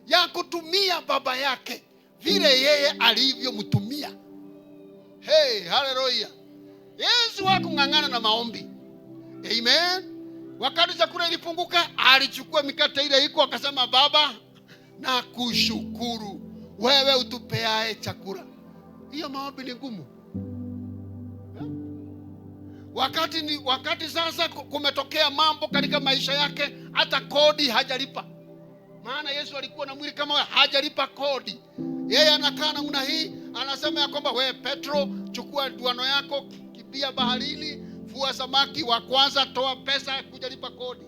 ya kutumia baba yake vile yeye alivyomtumia. Hey, haleluya. Yesu hakung'ang'ana na maombi. Amen. Wakati chakula ilipunguka, alichukua mikate ile iko akasema, Baba, na kushukuru wewe utupeae chakula. Hiyo maombi ni ngumu. Wakati sasa kumetokea mambo katika maisha yake, hata kodi hajalipa. Maana Yesu alikuwa na mwili kama wewe, hajalipa kodi. Yeye anakaa namna hii, anasema ya kwamba wewe Petro, chukua duano yako, kimbia baharini, vua samaki wa kwanza, toa pesa kujalipa kodi.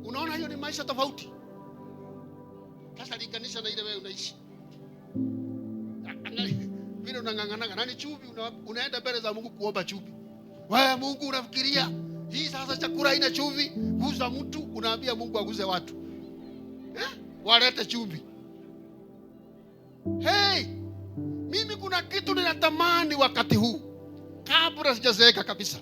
Unaona hiyo ni maisha tofauti. Sasa linganisha na ile wewe unaishi. Vile unang'ang'ana. Nani chumvi unaenda mbele za Mungu kuomba chumvi. Wewe Mungu unafikiria hii sasa chakula haina chumvi, guza mtu, unaambia Mungu aguze watu. Walete chumvi. Hey, mimi kuna kitu ninatamani wakati huu kabla sijazeeka kabisa.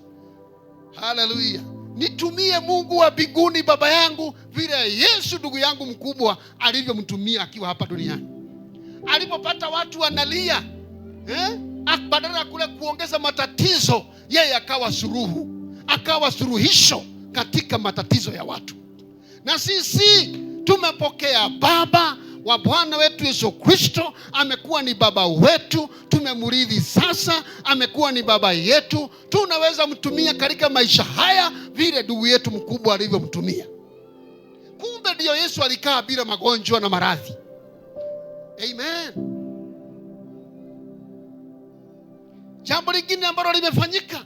Haleluya. Nitumie Mungu wa mbinguni baba yangu vile Yesu ndugu yangu mkubwa alivyomtumia akiwa hapa duniani. Alipopata watu wanalia, badala ya kule kuongeza matatizo, yeye akawa suluhu, akawa suluhisho katika matatizo ya watu. Na sisi tumepokea baba wa Bwana wetu Yesu Kristo, amekuwa ni baba wetu, tumemurithi sasa, amekuwa ni baba yetu. Tunaweza mtumia katika maisha haya vile ndugu yetu mkubwa alivyomtumia. Kumbe ndio Yesu alikaa bila magonjwa na maradhi. Amen. Jambo lingine ambalo limefanyika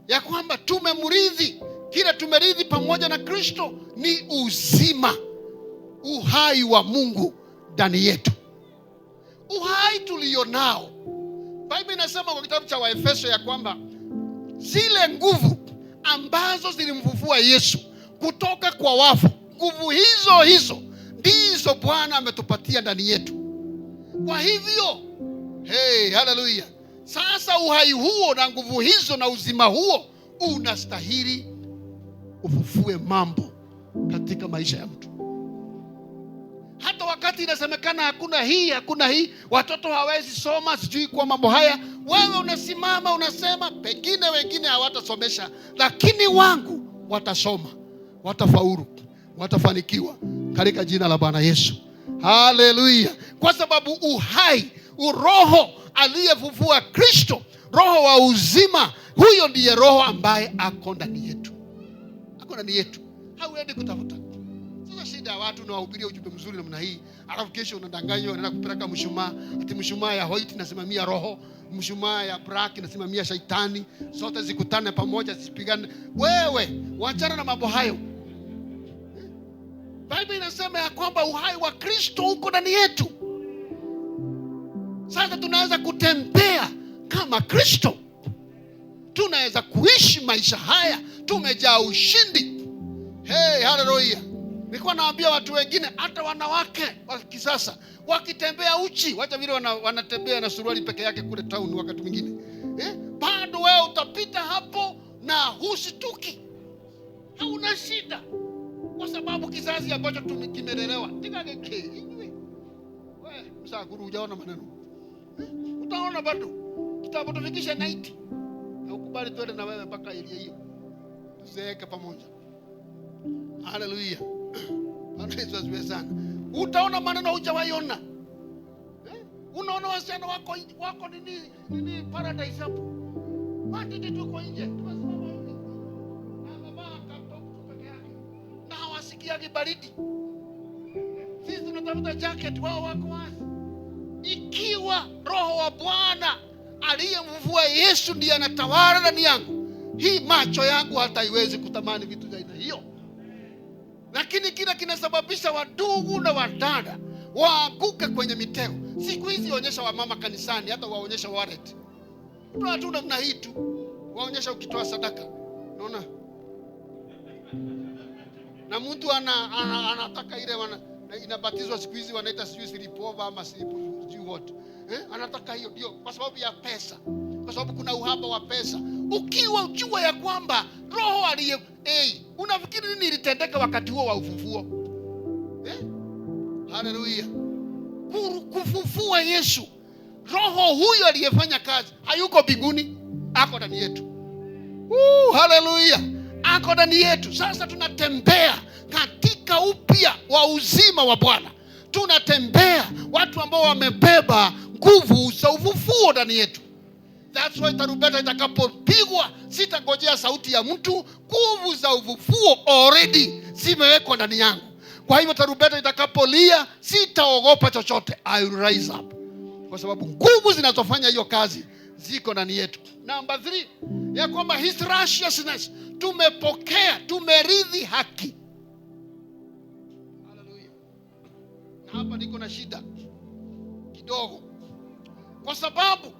ya kwamba tumemurithi, kile tumerithi pamoja na Kristo ni uzima, uhai wa Mungu ndani yetu. Uhai tulionao, Biblia inasema kwa kitabu cha Waefeso ya kwamba zile nguvu ambazo zilimfufua Yesu kutoka kwa wafu, nguvu hizo ndizo Bwana ametupatia ndani yetu. Kwa hivyo, haleluya. Sasa uhai huo na nguvu hizo na uzima huo unastahili ufufue mambo katika maisha ya mtu. Hata wakati inasemekana hakuna hii, watoto hawezi soma, sijui kwa mambo haya, wewe unasimama unasema pengine wengine hawatasomesha, lakini wangu watasoma, watafaulu, watafanikiwa katika jina la Bwana Yesu. Haleluya. Kwa sababu uhai, uroho aliyefufua Kristo, roho wa uzima, huyo ndiye roho ambaye ako ndani yetu. Ako ndani yetu. Hauendi kutafuta. Sasa shida ya watu na wahubiria ujumbe mzuri namna hii, alafu kesho unadanganywa unaenda kupeleka mshumaa, ati mshumaa ya white inasimamia roho, mshumaa ya black inasimamia shaitani, zote zikutane pamoja zisipigane. Wewe waachana na mambo hayo. Biblia inasema ya kwamba uhai wa Kristo uko ndani yetu. Sasa tunaweza kutembea kama Kristo. Tunaweza kuishi maisha haya tumejaa ushindi. Haleluya. Nilikuwa naambia watu wengine, hata wanawake wa kisasa wakitembea uchi, wacha vile wanatembea na suruali peke yake kule town wakati mwingine, bado wewe utapita hapo na husituki. Hauna shida. Kwa sababu kizazi ambacho tumekimelelewa. Wewe msakuru hujaona maneno. Utaona bado. Kitabu tufikishe 90. Na ukubali twende na wewe mpaka ile hiyo. Tuzeeke pamoja. Haleluya. Bwana Yesu asifiwe sana. Utaona maneno hujawaiona. Unaona wasichana wako nini paradise hapo. Watiti tuko nje. Hawasikia baridi. Sisi tunatafuta jacket, wao wako wazi. Ikiwa roho wa Bwana aliyemvua Yesu ndiye anatawala ndani yangu, hii macho yangu hataiwezi kutamani vitu vya aina hiyo. Lakini kile kinasababisha wadugu na wadada waanguke kwenye mitego. Siku hizi waonyesha wamama kanisani, hata waonyesha wallet. Watu namna hii tu. Waonyesha ukitoa sadaka. Unaona? Na mtu anataka ile inabatizwa siku hizi wanaita slipova ama sijui what. Anataka hiyo ndio kwa sababu ya pesa. Kwa sababu kuna uhaba wa pesa. Ukiwa ujua ya kwamba roho aliye unafikiri nini ilitendeka wakati huo wa ufufuo? Haleluya. Kufufua Yesu, roho huyo aliyefanya kazi hayuko mbinguni, ako ndani yetu. Haleluya. Ako ndani yetu. Sasa tunatembea katika upya wa uzima wa Bwana. Tunatembea watu ambao wamebeba nguvu za ufufuo ndani yetu. That's why tarumbeta itakapopigwa, sitangojea sauti ya mtu. Nguvu za ufufuo already zimewekwa ndani yangu. Kwa hivyo tarumbeta itakapolia, sitaogopa chochote. I will rise up. Kwa sababu nguvu zinazofanya hiyo kazi ziko ndani yetu. Namba 3, ya kwamba his righteousness, tumepokea, tumerithi haki. Haleluya. Na hapa niko na shida kidogo. Kwa sababu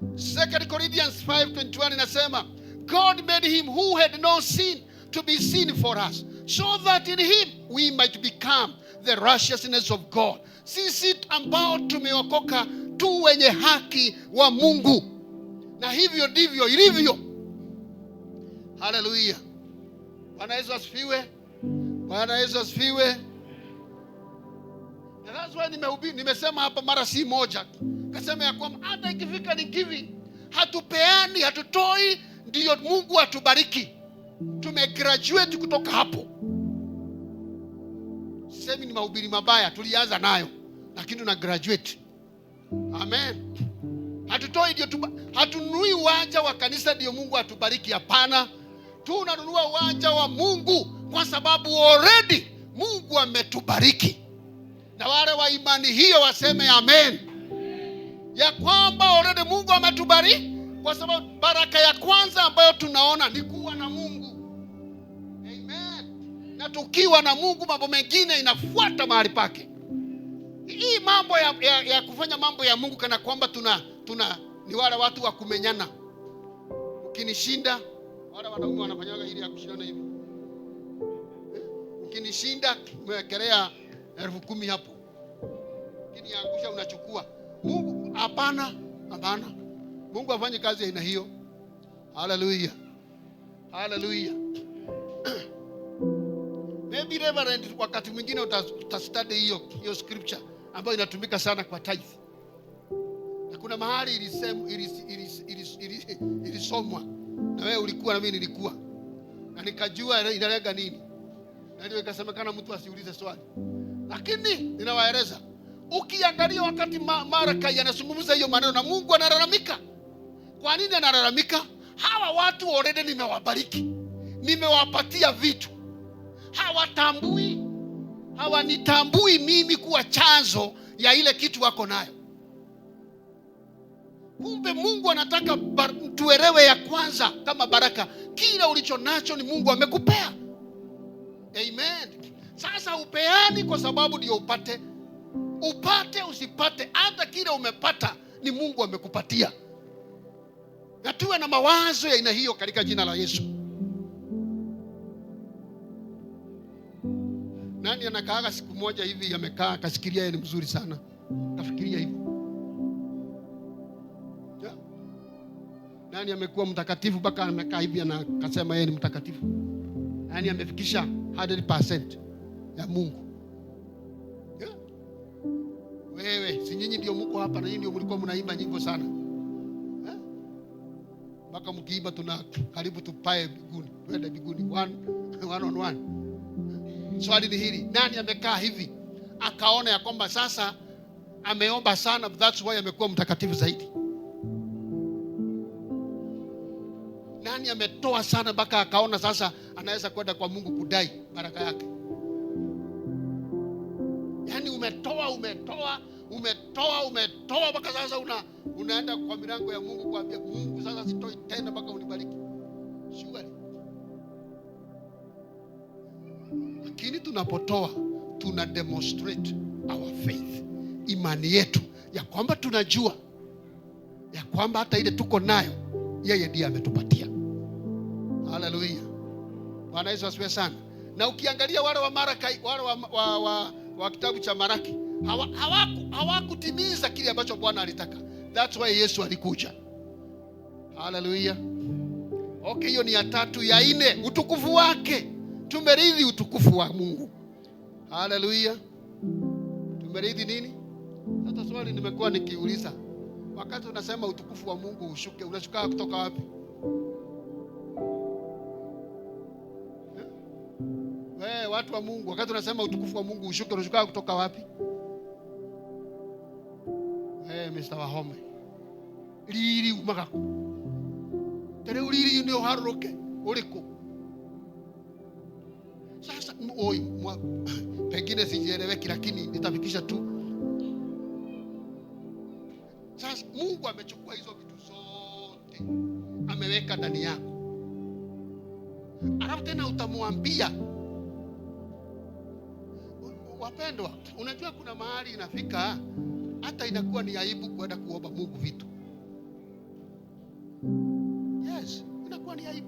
2 Corinthians 5:21 inasema, God made him who had no sin to be sin for us, so that in him we might become the righteousness of God. Sisi ambao tumeokoka tu wenye haki wa Mungu, na hivyo ndivyo ilivyo. Haleluya. Bwana Yesu asifiwe. Bwana Yesu asifiwe. Na that's why nimesema hapa mara si moja, kasema ya kwamba hata ikifika ni giving, hatupeani, hatutoi, ndio Mungu atubariki. Tumegraduate kutoka hapo. Sisemi ni mahubiri mabaya, tulianza nayo, lakini tuna graduate. Amen. Hatutoi ndio hatununui uwanja wa kanisa ndio Mungu atubariki, hapana. Tunanunua uwanja wa Mungu kwa sababu already Mungu ametubariki. Na wale wa imani hiyo waseme amen. Ya kwamba already Mungu ametubariki, kwa sababu baraka ya kwanza ambayo tunaona ni kuwa na Mungu. Amen. Na tukiwa na Mungu mambo mengine inafuata mahali pake. Hii mambo ya kufanya mambo ya Mungu kana kwamba tuna ni wale watu wa kumenyana. Ukinishinda, wale wanaume wanafanyaga ili ya kushindana hivi. Ukinishinda umewekelea 10,000 hapo. Ukiniangusha unachukua. Mungu hapana. Mungu afanye kazi aina hiyo. Hallelujah. Hallelujah. Maybe Reverend, wakati mwingine utastudy hiyo scripture ambayo inatumika sana kwa tithe. Na kuna mahali ilisomwa na wewe ulikuwa na mimi nilikuwa, na nikajua inalenga nini, na ndio ikasemekana mtu asiulize swali. Lakini ninawaeleza, ukiangalia wakati Maraka yanazungumza hiyo maneno na Mungu analalamika. Kwa nini analalamika? Hawa watu already nimewabariki, nimewapatia vitu, hawanitambui mimi kuwa chanzo ya ile kitu wako nayo. Kumbe Mungu anataka tuelewe ya kwanza kama baraka, kila ulicho nacho ni Mungu amekupea. Amen. Sasa upeani kwa sababu ndio upate usipate, hata kile umepata ni Mungu amekupatia. Na tuwe na mawazo ya aina hiyo katika jina la Yesu. Nani anakaaga siku moja hivi amekaa akasikiria yeye ni mzuri sana? Kafikiria hivyo. Yeah. Nani amekuwa mtakatifu mpaka amekaa hivi na akasema yeye ni mtakatifu? Nani amefikisha 100% ya Mungu? Yeah. Wewe, si nyinyi ndio mko hapa na nyinyi ndio mlikuwa mnaimba nyimbo sana. Mpaka mkiimba tuna karibu tupae biguni, twende biguni one on one. Swali ni hili, nani amekaa hivi akaona ya kwamba sasa ameomba sana, that's why amekuwa mtakatifu zaidi? Nani ametoa sana mpaka akaona sasa anaweza kwenda kwa Mungu kudai baraka yake? Yaani umetoa mpaka sasa unaenda kwa milango ya Mungu kuambia Mungu sasa sitoi tena mpaka unibariki. Shughuli. Lakini tunapotoa tuna demonstrate our faith, imani yetu ya kwamba tunajua ya kwamba hata ile tuko nayo yeye ndiye ametupatia. Hallelujah. Bwana Yesu asifiwe sana. Na ukiangalia wale wa Maraka, wale wa kitabu cha Maraki, hawakutimiza kile ambacho Bwana alitaka. That's why Yesu alikuja. Hallelujah. Okay, hiyo ni ya tatu. Ya nne, utukufu wake. Tumerithi utukufu wa Mungu. Hallelujah. Tumerithi nini? Sasa swali nimekuwa nikiuliza, wakati unasema utukufu wa Mungu ushuke, unashuka kutoka wapi? Wewe watu wa Mungu, wakati unasema utukufu wa Mungu ushuke, unashuka kutoka wapi? Mr. Wahome. Liri umaga. Tere uliri ndio haruke uliko. Sasa pengine sijieleweki, lakini nitafikisha tu. Sasa Mungu amechukua hizo vitu zote, ameweka ndani yako. Alafu tena utamwambia, wapendwa, unajua kuna mahali inafika hata inakuwa ni aibu kwenda kuomba Mungu vitu. Yes, inakuwa ni aibu.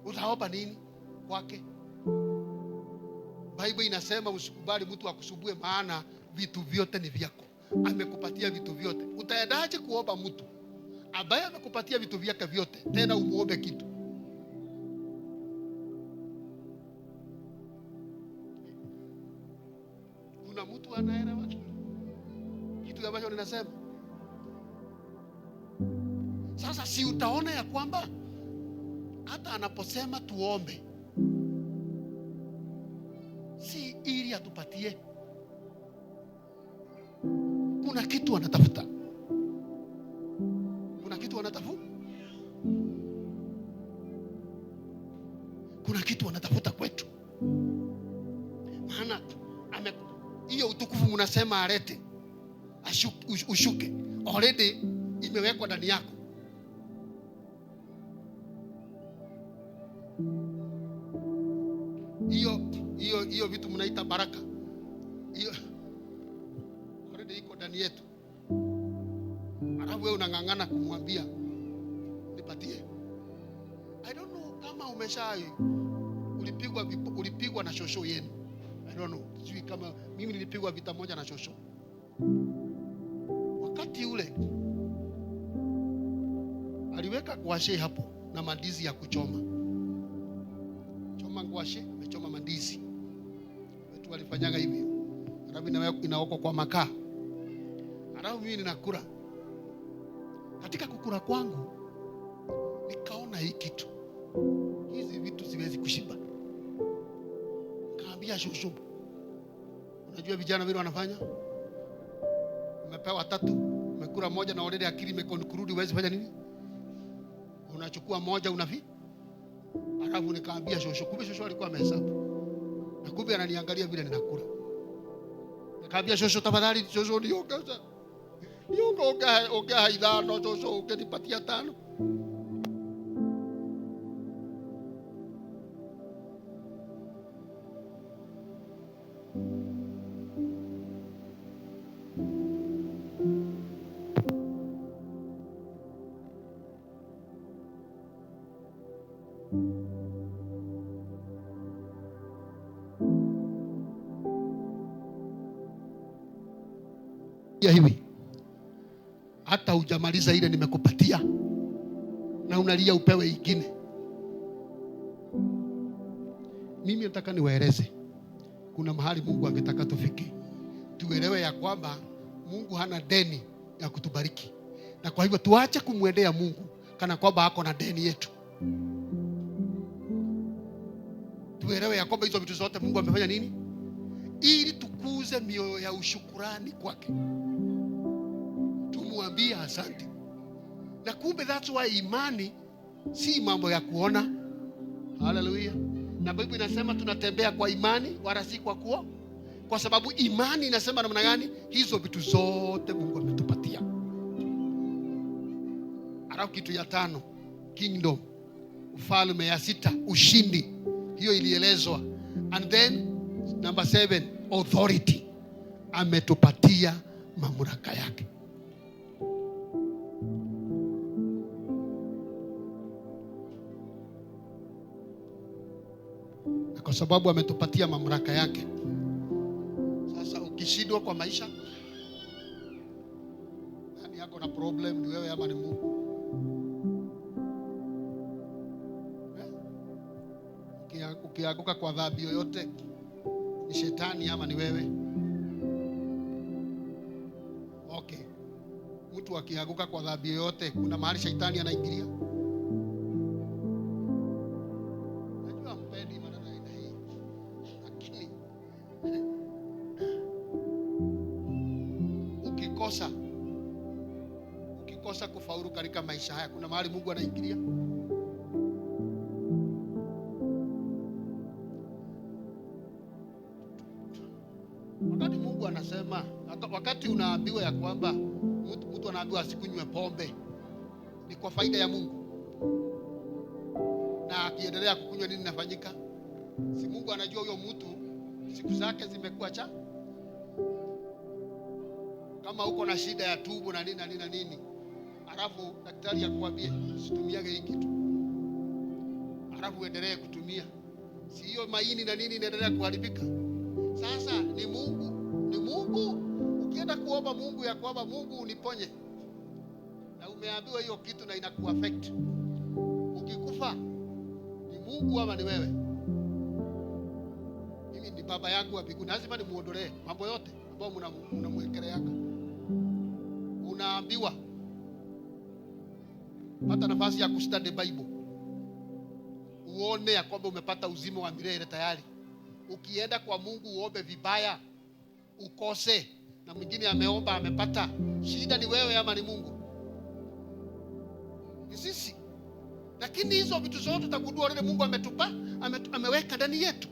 Utaomba nini kwake? Bible inasema usikubali mtu akusubue, maana vitu vyote ni vyako. Amekupatia vitu vyote. Utaendaje kuomba mtu ambaye amekupatia vitu vyake vyote tena umuombe kitu? Kuna mtu anaelewa kitu ambacho ninasema? Sasa si utaona ya kwamba hata anaposema tuombe, si ili atupatie, kuna kitu anatafuta. Kuna kitu anatafuta. Kuna kitu anatafuta kwetu. Maana hiyo utukufu mnasema alete, ushuke, already imewekwa ndani yako. Hiyo vitu mnaita baraka, hiyo already iko ndani yetu. Alafu wewe unang'ang'ana kumwambia nipatie. I don't know kama ulipigwa na shosho yenu. I don't know. Sijui kama mimi nilipigwa vita moja na shosho. Wakati ule aliweka ngwashe hapo na mandizi ya kuchoma. Choma ngwashe, amechoma mandizi. Watu walifanyaga hivi. Alafu inaokwa kwa makaa. Alafu mimi ninakula. Katika kukula kwangu nikaona hii kitu, hizi vitu siwezi kushiba. Kaambia shosho, unajua vijana vile wanafanya? Umepewa 3, umekula moja na already akili imekurudi, huwezi fanya nini? Unachukua moja unafi. Alafu nikaambia shosho, kumbe shosho alikuwa amehesabu. Na kumbe ananiangalia vile ninakula. Nikaambia shosho, tafadhali shosho niongeza. Ongea idano shosho, ukinipatia 5. Ya hivi hata hujamaliza ile nimekupatia na unalia upewe ingine. Mimi nataka niwaeleze, kuna mahali Mungu angetaka tufike. Tuelewe ya kwamba Mungu hana deni ya kutubariki, na kwa hivyo tuache kumwendea Mungu kana kwamba hako na deni yetu. Tuelewe ya kwamba hizo vitu zote Mungu amefanya nini ili tukuze mioyo ya ushukrani kwake. Tumwambie asante. Na kumbe that's why imani si mambo ya kuona. Hallelujah. Na Biblia inasema tunatembea kwa imani wala si kwa kuona. Kwa sababu imani inasema namna gani? Hizo vitu zote Mungu ametupatia. Alafu kitu ya 5, kingdom, ufalme. Ya 6, ushindi. Hiyo ilielezwa. And then number 7, authority. Ametupatia mamlaka yake. Na kwa sababu ametupatia mamlaka yake, sasa ukishindwa kwa maisha, nani yako na problem? Ni wewe ama ni Mungu? Ukianguka kwa dhambi yoyote, ni shetani ama ni wewe? Okay. Mtu akianguka kwa dhambi yoyote, kuna mahali shetani anaingilia? Najua mpendi maneno aina hii, lakini ukikosa kufaulu katika maisha haya, kuna mahali Mungu anaingilia? Wakati Mungu anasema, wakati unaambiwa ya kwamba mtu anaambiwa asikunywe pombe, ni kwa faida ya Mungu. Na akiendelea kukunywa, nini nafanyika? Si Mungu anajua huyo mtu siku zake zimekuwa cha. Kama uko na shida ya tumbo na nini na nini na nini, Alafu daktari akwambie usitumiage hii kitu. Alafu uendelee kutumia. Si hiyo maini na nini inaendelea kuharibika. Sasa ni Mungu. Ukienda kuomba Mungu ya kwamba Mungu uniponye, na umeambiwa hiyo kitu na inakuaffect, ukikufa ni Mungu ama ni wewe? Mimi ni baba yangu wa mbinguni, lazima nimuondolee mambo yote ambayo mnamwekeleaga. Unaambiwa pata nafasi ya kustudy Bible, uone ya kwamba umepata uzima wa milele tayari. Ukienda kwa Mungu uombe vibaya, ukose, na mwingine ameomba amepata, shida ni wewe ama ni Mungu? Ni sisi. Lakini hizo vitu zote tutagundua ile Mungu ametupa, ameweka ndani yetu.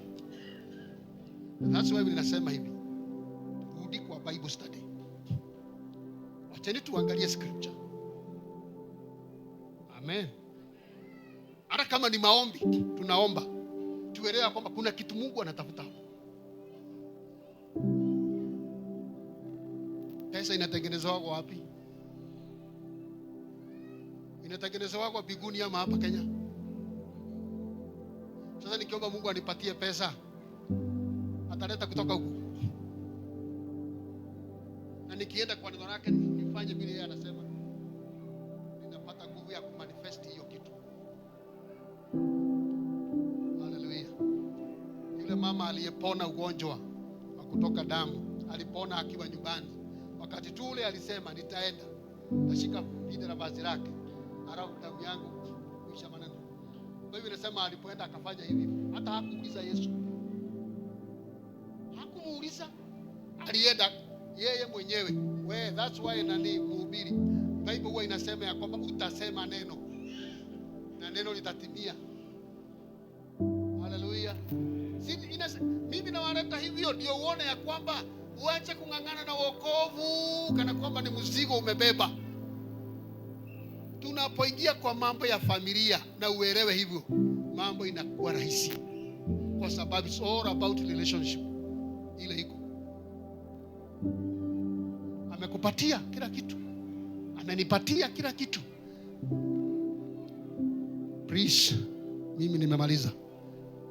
That's why ninasema hivi, rudi kwa Bible study. Wacheni tuangalie scripture. Amen. Hata kama ni maombi, tunaomba tuelewe kwamba kuna kitu Mungu anatafuta. Pesa inatengenezwa wapi? Inatengenezwa kwa mbinguni ama hapa Kenya? Sasa nikiomba Mungu anipatie pesa, ataleta kutoka huko. Na nikienda kwa neno lake nifanye vile yeye anasema, ninapata nguvu ya kumanifest hiyo kitu. Haleluya. Yule mama aliyepona ugonjwa wa kutoka damu, alipona akiwa nyumbani. Wakati tu ule alisema nitaenda, tashika pinde la vazi lake, arau damu yangu kuisha maneno. Kwa hivyo nasema alipoenda akafanya hivi, hata hakuuliza Yesu. Hakumuuliza, alienda yeye mwenyewe. That's why nani mhubiri, Bible huwa inasema ya kwamba utasema neno na neno litatimia. Haleluya. Mimi nawaleta hivyo ndio uone ya kwamba uache kung'ang'ana na wokovu kana kwamba ni mzigo umebeba. Tunapoingia kwa mambo ya familia na uelewe hivyo, mambo inakuwa rahisi, kwa sababu it's all about relationship. Ile iko amekupatia kila kitu, amenipatia kila kitu. Please, mimi nimemaliza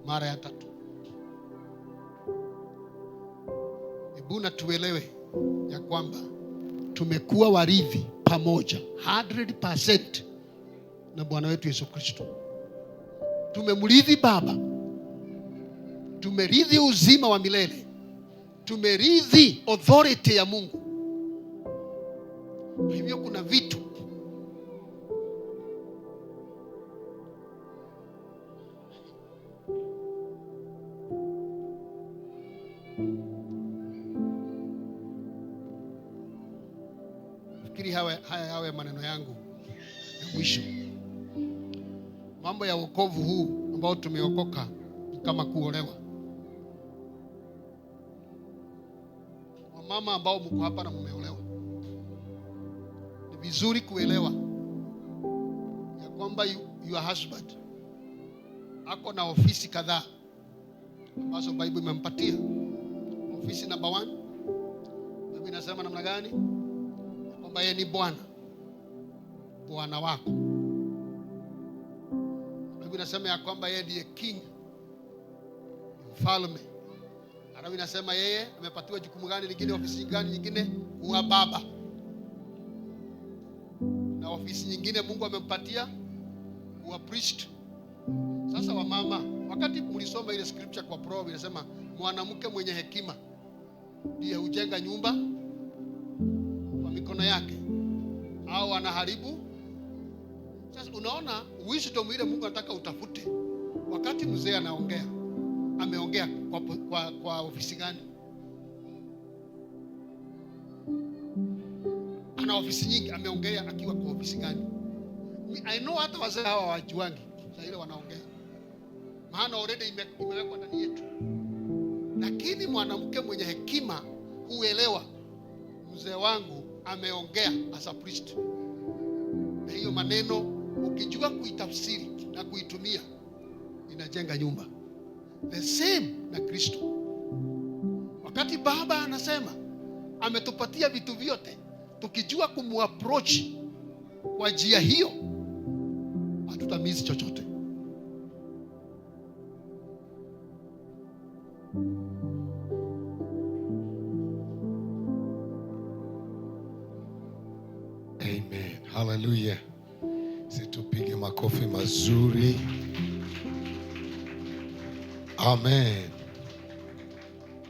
mara ya 3. Hebu na tuelewe ya kwamba tumekuwa warithi pamoja 100% na Bwana wetu Yesu Kristo. Tumemrithi Baba, tumerithi uzima wa milele, tumerithi authority ya Mungu. Kwa hivyo kuna vitu fikiri haya maneno yangu ya mwisho. Mambo ya wokovu huu ambao tumeokoka kama kuolewa. Wamama ambao mko hapa na mumeolewa, ni vizuri kuelewa ya kwamba your husband ako na ofisi kadhaa ambazo Bible imempatia. Ofisi number 1, Bible inasema namna gani? Kwamba yeye ni bwana wako. Bible inasema ya kwamba yeye ndiye king, mfalme. Bible inasema yeye amepatiwa jukumu gani lingine, ofisi gani nyingine? Kuwa baba. Na ofisi nyingine Mungu amempatia kuwa priest. Sasa wamama, wakati mlisoma ile scripture kwa Proverbs inasema mwanamke mwenye hekima ndiye hujenga nyumba kwa mikono yake, au anaharibu. Sasa unaona wisdom ile Mungu anataka utafute. Wakati mzee anaongea, ameongea kwa ofisi gani? Ana ofisi nyingi, ameongea akiwa kwa ofisi gani? I know hata wazee hawa wajuangi sasa ile wanaongea, maana already imewekwa ndani yetu. Lakini mwanamke mwenye hekima huelewa, mzee wangu ameongea as a priest, na hiyo maneno ukijua kuitafsiri na kuitumia inajenga nyumba. The same na Kristo. Wakati Baba anasema ametupatia vitu vyote, tukijua kumapproach kwa njia hiyo hatutamisi chochote. Amen. Hallelujah. Situpige makofi mazuri. Amen.